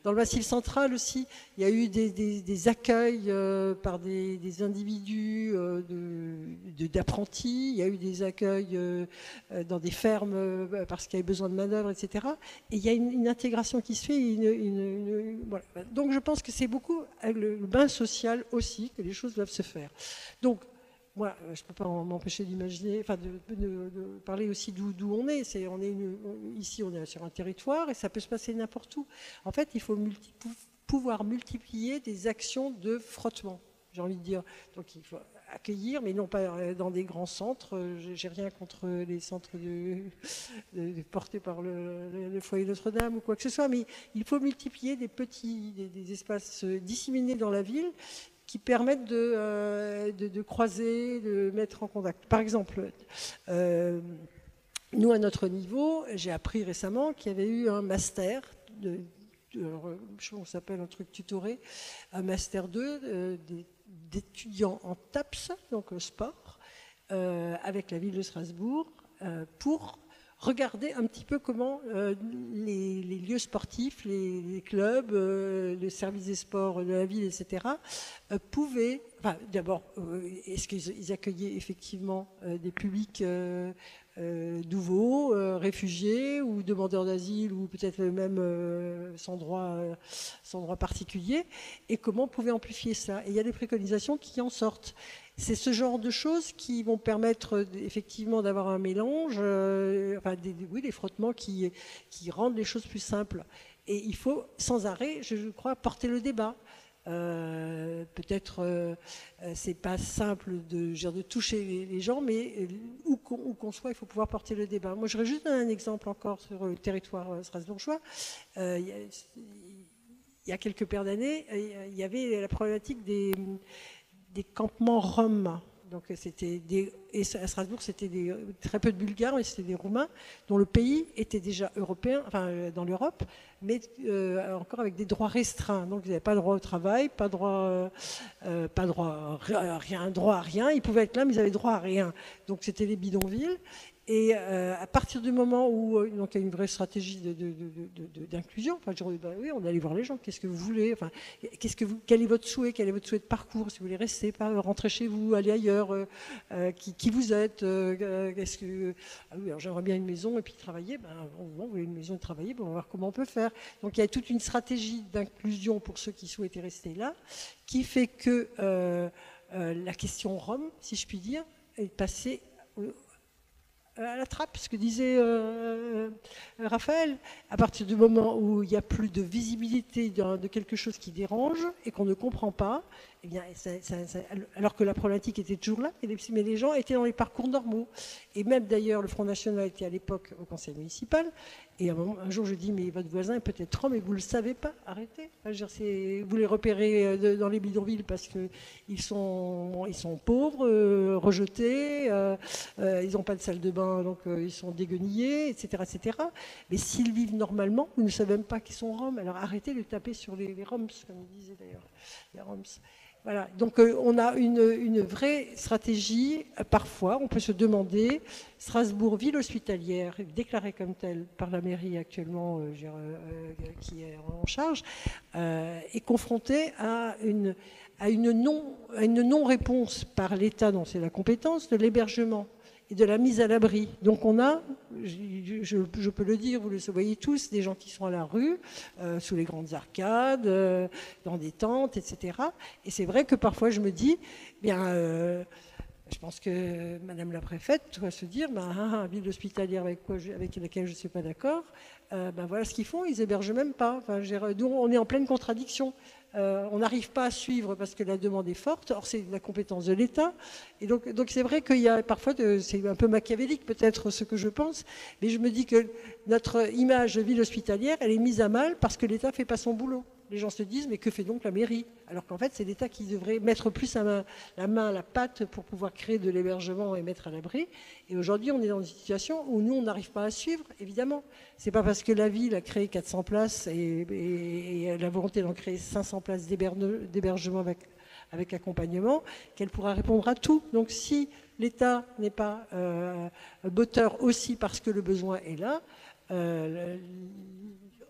Massif central aussi, il y a eu des accueils par des individus d'apprentis, il y a eu des accueils dans des fermes parce qu'il y avait besoin de main-d'œuvre, etc. Et il y a une intégration qui se fait. Voilà. Donc je pense que c'est beaucoup avec le bain social aussi que les choses doivent se faire. Donc, moi, je ne peux pas m'empêcher d'imaginer, enfin de parler aussi d'où on est. Ici, on est sur un territoire et ça peut se passer n'importe où. En fait, il faut pouvoir multiplier des actions de frottement, j'ai envie de dire. Donc, il faut accueillir, mais non pas dans des grands centres. J'ai rien contre les centres portés par le foyer Notre-Dame ou quoi que ce soit, mais il faut multiplier des espaces disséminés dans la ville qui permettent de croiser, de mettre en contact. Par exemple, nous, à notre niveau, j'ai appris récemment qu'il y avait eu un master, on s'appelle un truc tutoré, un master 2 d'étudiants en TAPS, donc le sport, avec la ville de Strasbourg, pour regarder un petit peu comment les lieux sportifs, les clubs, le service des sports de la ville, etc., pouvaient... Enfin, d'abord, est-ce qu'ils accueillaient effectivement des publics nouveaux, réfugiés ou demandeurs d'asile, ou peut-être même sans droit particulier, et comment on pouvait amplifier ça. Et il y a des préconisations qui en sortent. C'est ce genre de choses qui vont permettre effectivement d'avoir un mélange, des frottements qui rendent les choses plus simples. Et il faut sans arrêt, je crois, porter le débat. Peut-être c'est pas simple de toucher les gens, mais où qu'on soit, il faut pouvoir porter le débat. Moi, j'aurais juste un exemple encore sur le territoire strasbourgeois. Il y a quelques paires d'années, il y avait la problématique des campements roms. Donc c'était et à Strasbourg, c'était très peu de Bulgares, mais c'était des Roumains, dont le pays était déjà européen, enfin dans l'Europe, mais encore avec des droits restreints. Donc ils n'avaient pas droit au travail, pas droit à rien. Ils pouvaient être là, mais ils avaient droit à rien. Donc c'était les bidonvilles. Et à partir du moment où donc il y a une vraie stratégie d'inclusion, enfin, oui, on allait voir les gens, qu'est-ce que vous voulez, enfin, quel est votre souhait de parcours, si vous voulez rester, pas rentrer chez vous, aller ailleurs, qui vous êtes, ah oui, alors j'aimerais bien une maison et puis travailler, vous voulez une maison et travailler, on va voir comment on peut faire. Donc il y a toute une stratégie d'inclusion pour ceux qui souhaitaient rester là, qui fait que la question Rome, si je puis dire, est passée à la trappe, ce que disait Raphaël, à partir du moment où il n'y a plus de visibilité de quelque chose qui dérange et qu'on ne comprend pas, eh bien, alors que la problématique était toujours là, mais les gens étaient dans les parcours normaux. Et même d'ailleurs, le Front National était à l'époque au conseil municipal, et un jour je dis, mais votre voisin est peut-être Rome, mais vous ne le savez pas, arrêtez. Vous les repérez dans les bidonvilles parce qu'ils sont pauvres, rejetés, ils n'ont pas de salle de bain, donc ils sont déguenillés, etc., etc. Mais s'ils vivent normalement, vous ne savez même pas qu'ils sont Roms, alors arrêtez de taper sur les Roms, comme il disait d'ailleurs, les Roms. Voilà, donc on a une vraie stratégie. Parfois, on peut se demander, Strasbourg, ville hospitalière, déclarée comme telle par la mairie actuellement qui est en charge, est confrontée à une non-réponse par l'État, dont c'est la compétence, de l'hébergement et de la mise à l'abri. Donc on a, je peux le dire, vous le voyez tous, des gens qui sont à la rue, sous les grandes arcades, dans des tentes, etc. Et c'est vrai que parfois je me dis, je pense que Madame la préfète doit se dire, ville hospitalière avec laquelle je ne suis pas d'accord, voilà ce qu'ils font, ils hébergent même pas. Enfin, nous, on est en pleine contradiction. On n'arrive pas à suivre parce que la demande est forte. Or, c'est la compétence de l'État. Et donc c'est vrai qu'il y a parfois, c'est un peu machiavélique peut-être ce que je pense, mais je me dis que notre image de ville hospitalière, elle est mise à mal parce que l'État ne fait pas son boulot. Les gens se disent, mais que fait donc la mairie? Alors qu'en fait, c'est l'État qui devrait mettre plus la main à la pâte pour pouvoir créer de l'hébergement et mettre à l'abri. Et aujourd'hui, on est dans une situation où nous, on n'arrive pas à suivre, évidemment. C'est pas parce que la ville a créé 400 places et la volonté d'en créer 500 places d'hébergement avec accompagnement, qu'elle pourra répondre à tout. Donc si l'État n'est pas moteur aussi parce que le besoin est là,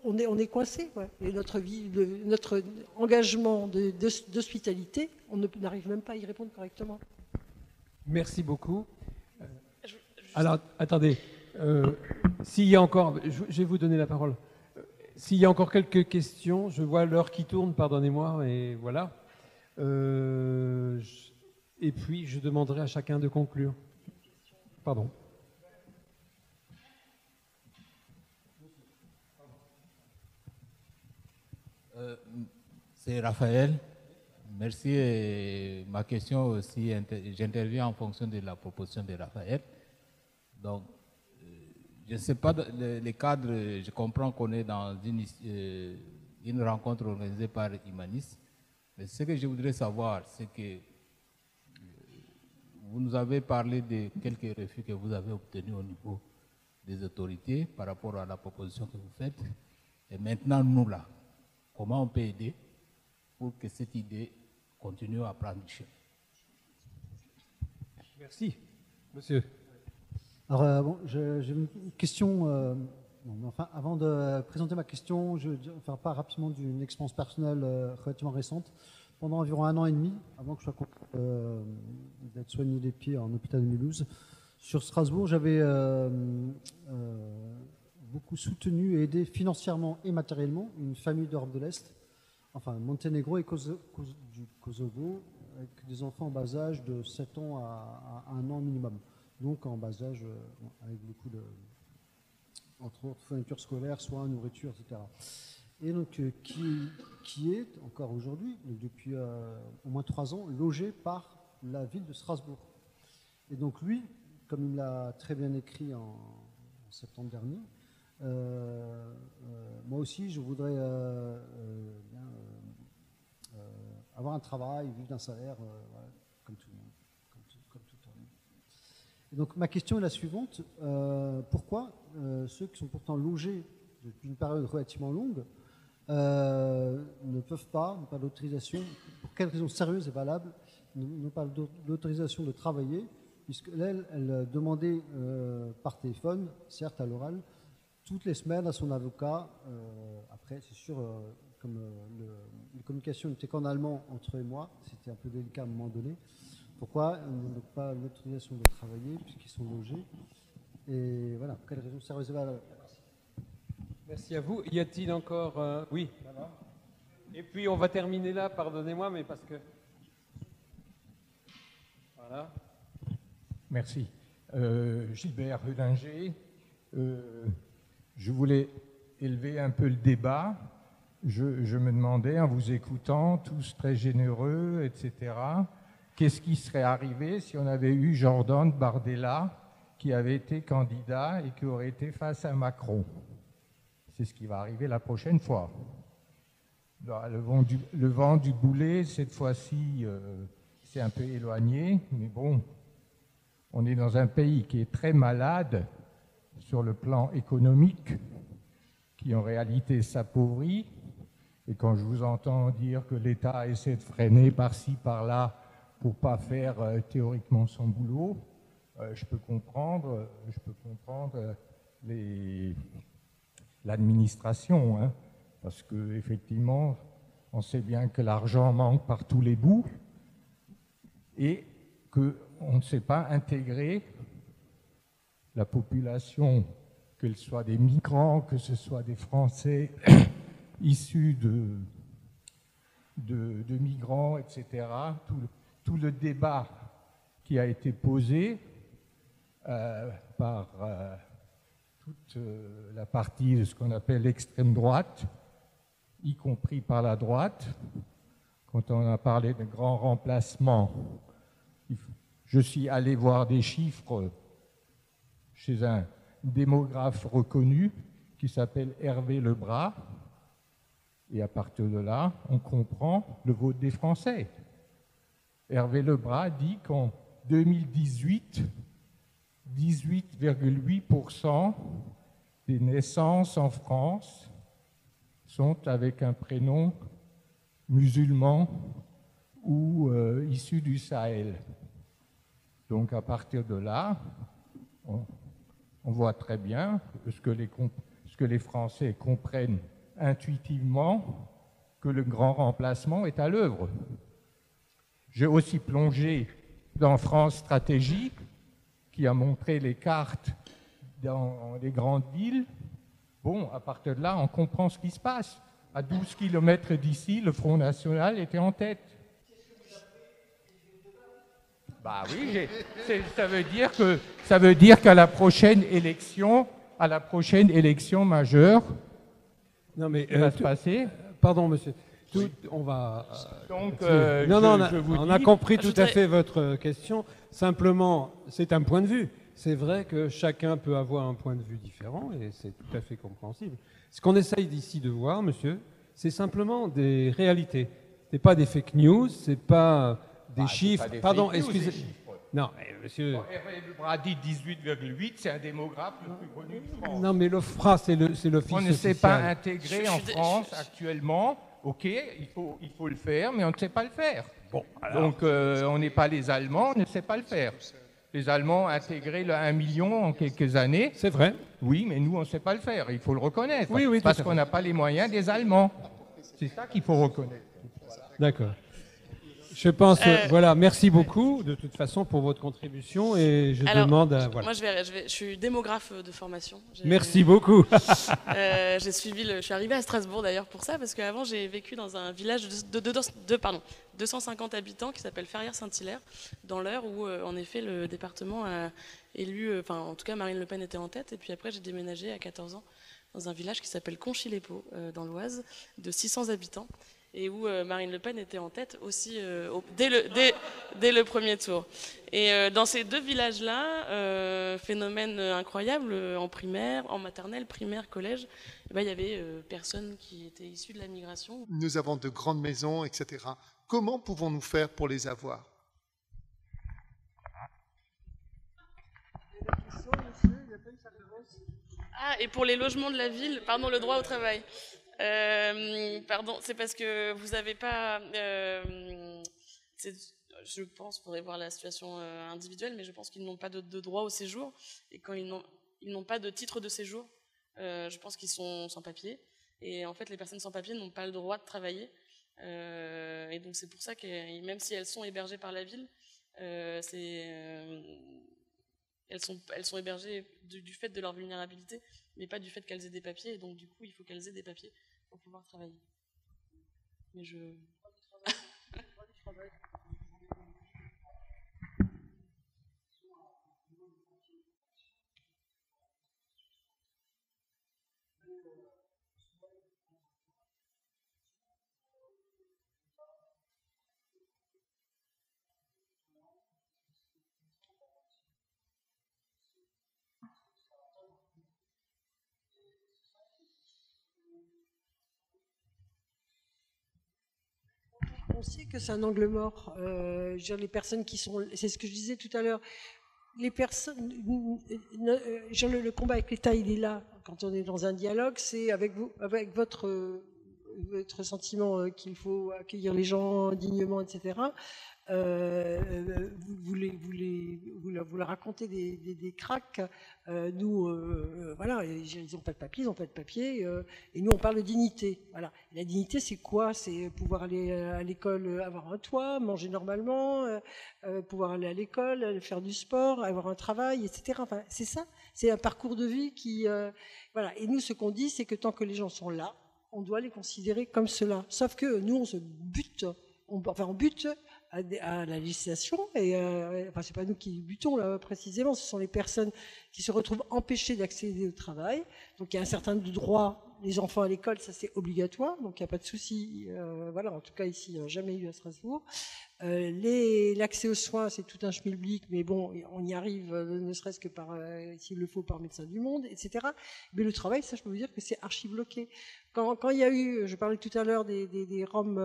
on est coincé. Ouais. Et notre engagement d'hospitalité, on n'arrive même pas à y répondre correctement. Merci beaucoup. Alors, attendez. S'il y a encore... Je vais vous donner la parole. S'il y a encore quelques questions, je vois l'heure qui tourne, pardonnez-moi, et voilà. Et puis, je demanderai à chacun de conclure. Pardon. C'est Raphaël. Merci. Et ma question aussi, j'interviens en fonction de la proposition de Raphaël. Donc, je ne sais pas, les cadres, je comprends qu'on est dans une rencontre organisée par Imanis. Mais ce que je voudrais savoir, c'est que vous nous avez parlé de quelques refus que vous avez obtenus au niveau des autorités par rapport à la proposition que vous faites. Et maintenant, nous là, comment on peut aider pour que cette idée continue à prendre du chemin? Merci. Monsieur. Alors, j'ai une question. Avant de présenter ma question, je vais faire part rapidement d'une expérience personnelle relativement récente. Pendant environ 1 an et demi, avant que je sois d'être soigné des pieds en hôpital de Mulhouse, sur Strasbourg, j'avais beaucoup soutenu et aidé financièrement et matériellement une famille d'Europe de l'Est, enfin Monténégro et du Kosovo, avec des enfants en bas âge de 7 ans à 1 an minimum. Donc en bas âge, avec beaucoup de, entre autres, fournitures scolaires, soins, nourriture, etc. Et donc qui est encore aujourd'hui, depuis au moins 3 ans, logé par la ville de Strasbourg. Et donc lui, comme il l'a très bien écrit en septembre dernier, moi aussi je voudrais avoir un travail, vivre d'un salaire, voilà, comme tout le monde. Et donc ma question est la suivante, pourquoi ceux qui sont pourtant logés depuis une période relativement longue ne peuvent pas, n'ont pas l'autorisation, pour quelles raisons sérieuses et valables, n'ont pas l'autorisation de travailler, puisque elle demandait par téléphone, certes à l'oral, toutes les semaines à son avocat. Après, c'est sûr, comme la communication n'était qu'en allemand entre eux et moi, c'était un peu délicat à un moment donné. Pourquoi ils n'ont pas l'autorisation de travailler puisqu'ils sont logés? Et voilà, pour quelles raisons sérieuses et valables. Merci à vous. Y a-t-il encore... Oui. Et puis on va terminer là, pardonnez-moi, mais parce que... Voilà. Merci. Gilbert Rudinger. Je voulais élever un peu le débat. Je me demandais, en vous écoutant, tous très généreux, etc., qu'est-ce qui serait arrivé si on avait eu Jordan Bardella, qui avait été candidat et qui aurait été face à Macron? C'est ce qui va arriver la prochaine fois. Le vent du boulet, cette fois-ci, c'est un peu éloigné, mais bon, on est dans un pays qui est très malade sur le plan économique, qui en réalité s'appauvrit. Et quand je vous entends dire que l'État essaie de freiner par-ci, par-là, pour ne pas faire théoriquement son boulot, je peux comprendre l'administration, hein, parce qu'effectivement, on sait bien que l'argent manque par tous les bouts et qu'on ne sait pas intégrer la population, qu'elle soit des migrants, que ce soit des Français issus de migrants, etc. Tout le débat qui a été posé par toute la partie de ce qu'on appelle l'extrême droite, y compris par la droite. Quand on a parlé de grands remplacements, je suis allé voir des chiffres chez un démographe reconnu qui s'appelle Hervé Lebras, et à partir de là, on comprend le vote des Français. Hervé Lebras dit qu'en 2018, 18,8% des naissances en France sont avec un prénom musulman ou issu du Sahel. Donc à partir de là, on voit très bien ce que les Français comprennent intuitivement, que le grand remplacement est à l'œuvre. J'ai aussi plongé dans France Stratégie, qui a montré les cartes dans les grandes villes. Bon, à partir de là, on comprend ce qui se passe. À 12 km d'ici, le Front National était en tête. Bah oui, ça veut dire qu'à la prochaine élection majeure, non mais va se passer. Pardon, monsieur. On va. Donc, on a compris tout à fait votre question. Simplement, c'est un point de vue. C'est vrai que chacun peut avoir un point de vue différent et c'est tout à fait compréhensible. Ce qu'on essaye d'ici de voir, monsieur, c'est simplement des réalités. C'est pas des fake news, c'est pas des chiffres. Pardon, excusez. Non, monsieur. Hervé Lebras dit 18,8, c'est un démographe le plus connu de France. Non, mais l'OFPRA, c'est l'office officiel. On ne sait pas intégrer en France actuellement. Ok, il faut le faire, mais on ne sait pas le faire. Bon, donc on n'est pas les Allemands, on ne sait pas le faire. Les Allemands ont intégré le 1 million en quelques années. C'est vrai. Oui, mais nous, on ne sait pas le faire, il faut le reconnaître. Oui, parce qu'on n'a pas les moyens des Allemands. C'est ça qu'il faut reconnaître. D'accord. Je pense, voilà, merci beaucoup de toute façon pour votre contribution et je demande à... Voilà. Moi, je suis démographe de formation. Merci beaucoup. Je suis arrivée à Strasbourg d'ailleurs pour ça, parce qu'avant j'ai vécu dans un village de 250 habitants qui s'appelle Ferrières-Saint-Hilaire, dans l'Eure, où en effet le département a élu, enfin en tout cas Marine Le Pen était en tête, et puis après j'ai déménagé à 14 ans dans un village qui s'appelle Conchy-les-Paux, dans l'Oise, de 600 habitants. Et où Marine Le Pen était en tête aussi dès le premier tour. Et dans ces deux villages-là, phénomène incroyable, en primaire, en maternelle, primaire, collège, il y avait personnes qui étaient issues de la migration. Nous avons de grandes maisons, etc. Comment pouvons-nous faire pour les avoir? Ah, et pour les logements de la ville, pardon, le droit au travail. Pardon, c'est parce que vous n'avez pas... je pense, il faudrait voir la situation individuelle, mais je pense qu'ils n'ont pas de droit au séjour. Et quand ils n'ont pas de titre de séjour, je pense qu'ils sont sans papier. Et en fait, les personnes sans papier n'ont pas le droit de travailler. Et donc c'est pour ça que même si elles sont hébergées par la ville, elles sont hébergées du fait de leur vulnérabilité, mais pas du fait qu'elles aient des papiers. Et donc du coup, il faut qu'elles aient des papiers pour pouvoir travailler. Mais je... On sait que c'est un angle mort. Je veux dire, les personnes qui sont... C'est ce que je disais tout à l'heure. Les personnes... le combat avec l'État, il est là. Quand on est dans un dialogue, c'est avec votre sentiment qu'il faut accueillir les gens dignement, etc. Vous leur racontez des cracks. Nous, voilà, ils n'ont pas de papier, et nous on parle de dignité. Voilà. Et la dignité, c'est quoi? C'est pouvoir aller à l'école, avoir un toit, manger normalement, pouvoir aller à l'école, faire du sport, avoir un travail, etc. Enfin, c'est ça. C'est un parcours de vie qui, voilà. Et nous, ce qu'on dit, c'est que tant que les gens sont là, on doit les considérer comme cela. Sauf que nous, on se bute, on bute à la législation, et enfin c'est pas nous qui butons là précisément, ce sont les personnes qui se retrouvent empêchées d'accéder au travail. Donc il y a un certain nombre de droits. Les enfants à l'école, ça c'est obligatoire, donc il n'y a pas de souci. Voilà, en tout cas ici, il n'y a jamais eu à Strasbourg. L'accès aux soins, c'est tout un schmilblick, mais bon, on y arrive, ne serait-ce que par, s'il le faut, par Médecins du Monde, etc. Mais le travail, ça, je peux vous dire que c'est archi bloqué. Quand il y a eu, je parlais tout à l'heure des Roms,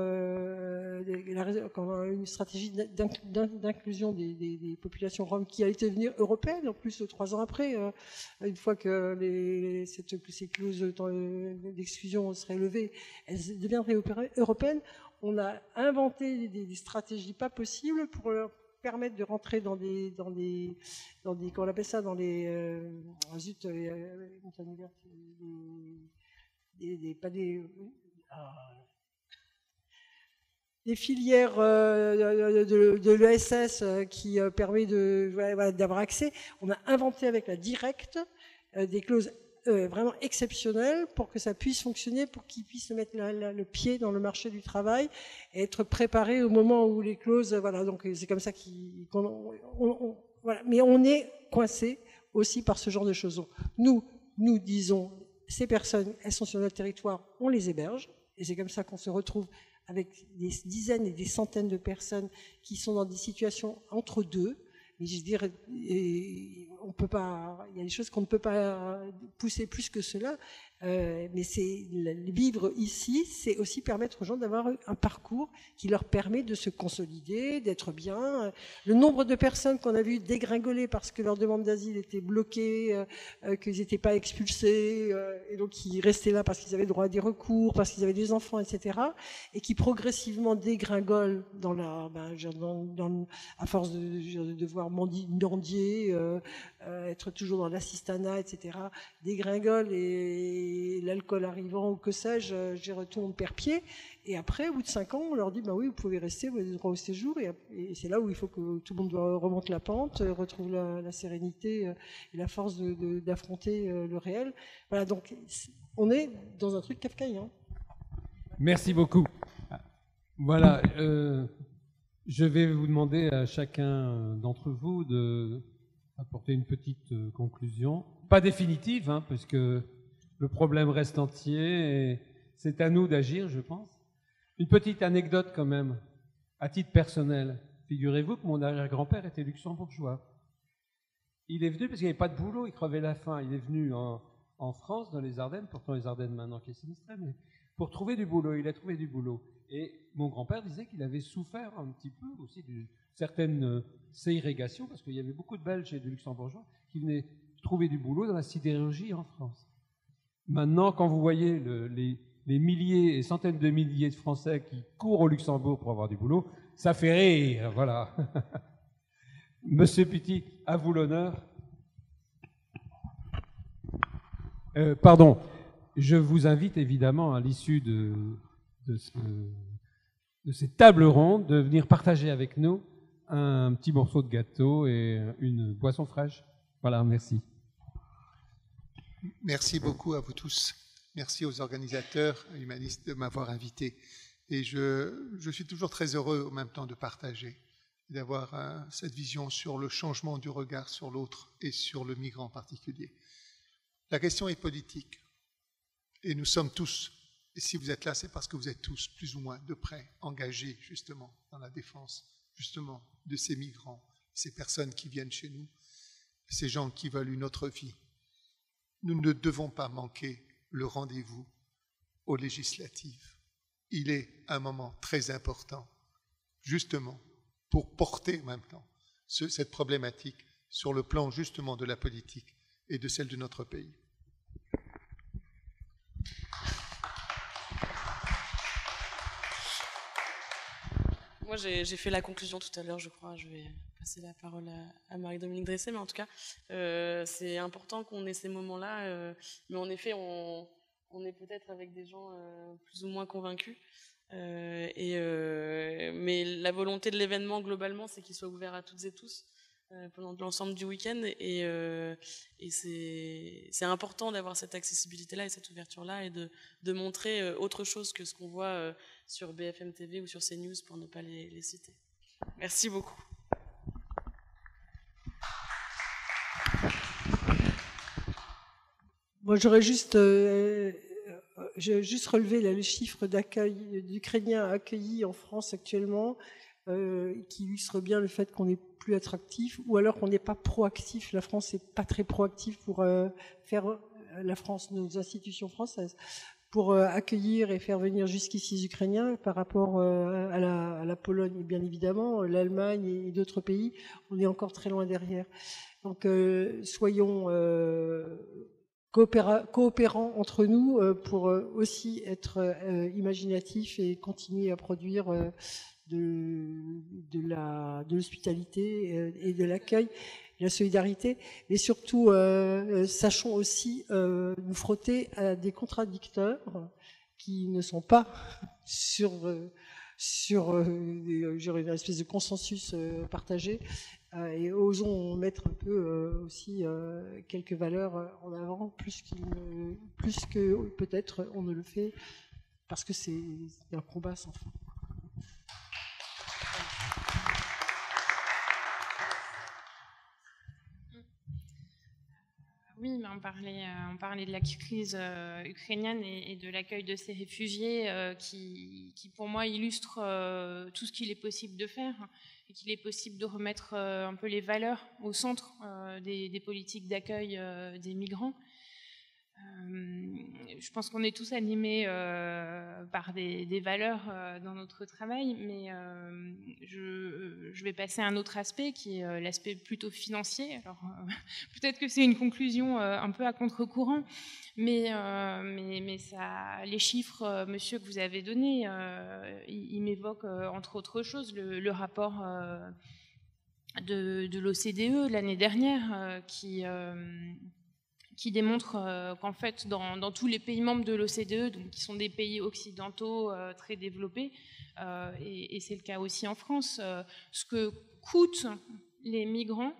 quand une stratégie d'inclusion des populations roms qui a été devenue européenne, en plus 3 ans après, une fois que ces clauses d'exclusion seraient levées, elles deviendraient européennes. On a inventé des stratégies pas possibles pour leur permettre de rentrer dans des comment on appelle ça, dans les des filières de l'ESS qui permet d'avoir accès. On a inventé avec la directe des clauses vraiment exceptionnelles pour que ça puisse fonctionner, pour qu'ils puissent mettre le pied dans le marché du travail et être préparés au moment où les clauses... Voilà, donc c'est comme ça voilà. Mais on est coincé aussi par ce genre de choses. Nous disons, ces personnes, elles sont sur notre territoire, on les héberge, et c'est comme ça qu'on se retrouve avec des dizaines et des centaines de personnes qui sont dans des situations entre deux. Mais je dirais, on peut pas, il y a des choses qu'on ne peut pas pousser plus que cela. Mais vivre ici, c'est aussi permettre aux gens d'avoir un parcours qui leur permet de se consolider, d'être bien. Le nombre de personnes qu'on a vu dégringoler parce que leur demande d'asile était bloquée, qu'ils n'étaient pas expulsés, et donc qui restaient là parce qu'ils avaient droit à des recours, parce qu'ils avaient des enfants, etc., et qui progressivement dégringolent à force de devoir mendier, être toujours dans l'assistanat, etc., dégringolent, et l'alcool arrivant ou que sais-je, j'y retourne père-pied. Et après, au bout de 5 ans, on leur dit, oui, vous pouvez rester, vous avez le droit au séjour. Et c'est là où il faut que tout le monde remonte la pente, retrouve la sérénité et la force d'affronter le réel. Voilà, donc on est dans un truc kafkaïen. Merci beaucoup. Voilà, je vais vous demander à chacun d'entre vous d'apporter une petite conclusion. Pas définitive, hein, parce que le problème reste entier et c'est à nous d'agir, je pense. Une petite anecdote quand même, à titre personnel. Figurez-vous que mon arrière-grand-père était luxembourgeois. Il est venu parce qu'il n'y avait pas de boulot, il crevait la faim. Il est venu en France, dans les Ardennes, pourtant les Ardennes maintenant qui est sinistrée, mais pour trouver du boulot, il a trouvé du boulot. Et mon grand-père disait qu'il avait souffert un petit peu aussi d'une certaine ségrégation, parce qu'il y avait beaucoup de Belges et de Luxembourgeois qui venaient trouver du boulot dans la sidérurgie en France. Maintenant, quand vous voyez les milliers et centaines de milliers de Français qui courent au Luxembourg pour avoir du boulot, ça fait rire, voilà. Monsieur Pitti, à vous l'honneur. Pardon, je vous invite évidemment à l'issue de cette table ronde de venir partager avec nous un petit morceau de gâteau et une boisson fraîche. Voilà, merci. Merci beaucoup à vous tous. Merci aux organisateurs humanistes de m'avoir invité. Et je suis toujours très heureux en même temps de partager, d'avoir cette vision sur le changement du regard sur l'autre et sur le migrant en particulier. La question est politique. Et nous sommes tous, et si vous êtes là, c'est parce que vous êtes tous plus ou moins de près engagés justement dans la défense justement de ces migrants, ces personnes qui viennent chez nous, ces gens qui veulent une autre vie. Nous ne devons pas manquer le rendez-vous aux législatives. Il est un moment très important, justement, pour porter maintenant cette problématique sur le plan justement de la politique et de celle de notre pays. Moi, j'ai fait la conclusion tout à l'heure, je crois. Je vais passer la parole à Marie-Dominique Dressé, mais en tout cas, c'est important qu'on ait ces moments-là. Mais en effet, on est peut-être avec des gens plus ou moins convaincus. Mais la volonté de l'événement, globalement, c'est qu'il soit ouvert à toutes et tous pendant l'ensemble du week-end. Et c'est important d'avoir cette accessibilité-là et cette ouverture-là et de montrer autre chose que ce qu'on voit sur BFM TV ou sur CNews, pour ne pas les citer. Merci beaucoup. Moi, j'aurais juste relevé là, le chiffre d'accueil d'Ukrainiens accueillis en France actuellement, qui illustre bien le fait qu'on n'est plus attractif, ou alors qu'on n'est pas proactif. La France n'est pas très proactive pour faire nos institutions françaises, pour accueillir et faire venir jusqu'ici les Ukrainiens par rapport à la Pologne, bien évidemment, l'Allemagne et d'autres pays. On est encore très loin derrière. Donc, soyons coopérants entre nous pour aussi être imaginatifs et continuer à produire de l'hospitalité et de l'accueil, de la solidarité, et surtout sachons aussi nous frotter à des contradicteurs qui ne sont pas sur une espèce de consensus partagé, et osons mettre un peu aussi quelques valeurs en avant, plus que peut-être on ne le fait, parce que c'est un combat sans fin. Oui, mais on parlait de la crise ukrainienne et de l'accueil de ces réfugiés qui, pour moi, illustre tout ce qu'il est possible de faire et qu'il est possible de remettre un peu les valeurs au centre des politiques d'accueil des migrants. Je pense qu'on est tous animés par des valeurs dans notre travail, mais je vais passer à un autre aspect qui est l'aspect plutôt financier. Alors peut-être que c'est une conclusion un peu à contre-courant, mais ça, les chiffres, monsieur, que vous avez donnés, ils m'évoquent entre autres choses le rapport de l'OCDE l'année dernière qui démontre qu'en fait, dans tous les pays membres de l'OCDE, donc qui sont des pays occidentaux très développés, et c'est le cas aussi en France, ce que coûtent les migrants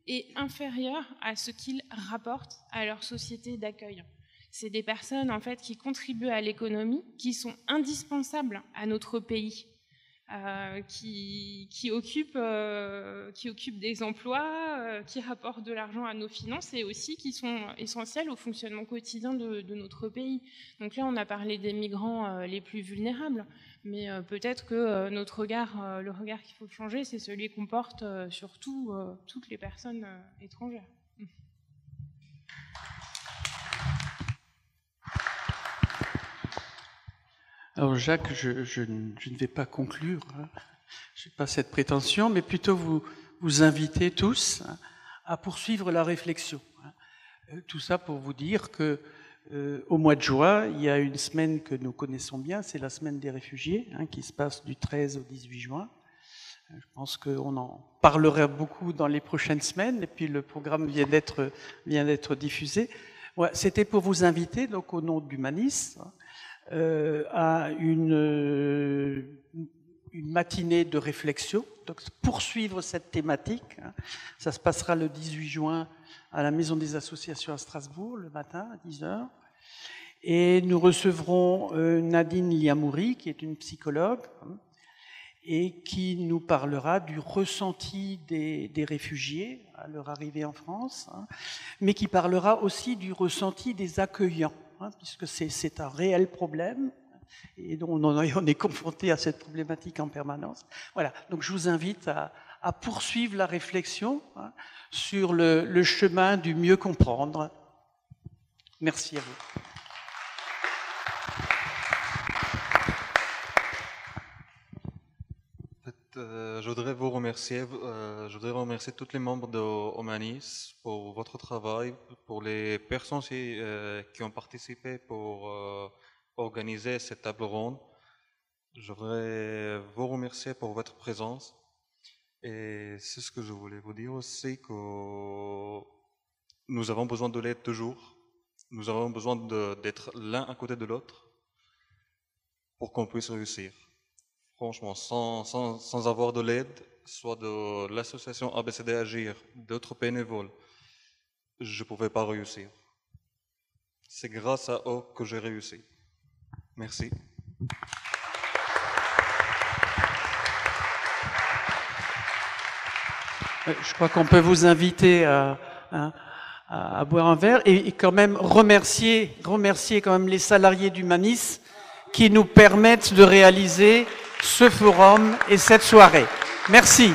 est inférieur à ce qu'ils rapportent à leur société d'accueil. C'est des personnes en fait qui contribuent à l'économie, qui sont indispensables à notre pays. Qui occupent des emplois, qui rapportent de l'argent à nos finances et aussi qui sont essentiels au fonctionnement quotidien de notre pays. Donc là, on a parlé des migrants les plus vulnérables, mais peut-être que le regard qu'il faut changer, c'est celui qu'on porte sur toutes les personnes étrangères. Alors Jacques, je ne vais pas conclure, je n'ai pas cette prétention, mais plutôt vous inviter tous poursuivre la réflexion. Tout ça pour vous dire que au mois de juin, il y a une semaine que nous connaissons bien, c'est la semaine des réfugiés, qui se passe du 13 au 18 juin. Je pense qu'on en parlera beaucoup dans les prochaines semaines, et puis le programme vient d'être diffusé. Ouais, c'était pour vous inviter, donc au nom d'Humanis, à une matinée de réflexion, donc poursuivre cette thématique. Ça se passera le 18 juin à la Maison des Associations à Strasbourg, le matin à 10h. Et nous recevrons Nadine Liamouri, qui est une psychologue, et qui nous parlera du ressenti des réfugiés à leur arrivée en France, mais qui parlera aussi du ressenti des accueillants, puisque c'est un réel problème, et donc on est confronté à cette problématique en permanence. Voilà, donc je vous invite à poursuivre la réflexion sur le chemin du mieux comprendre. Merci à vous. Je voudrais vous remercier. Je voudrais remercier tous les membres de Humanis pour votre travail, pour les personnes qui ont participé pour organiser cette table ronde. Je voudrais vous remercier pour votre présence. Et c'est ce que je voulais vous dire aussi, que nous avons besoin de l'aide toujours. Nous avons besoin d'être l'un à côté de l'autre pour qu'on puisse réussir. Franchement, sans avoir de l'aide, soit de l'association ABCD Agir, d'autres bénévoles, je ne pouvais pas réussir. C'est grâce à eux que j'ai réussi. Merci. Je crois qu'on peut vous inviter à boire un verre et quand même remercier quand même les salariés d'Humanis qui nous permettent de réaliser ce forum et cette soirée. Merci.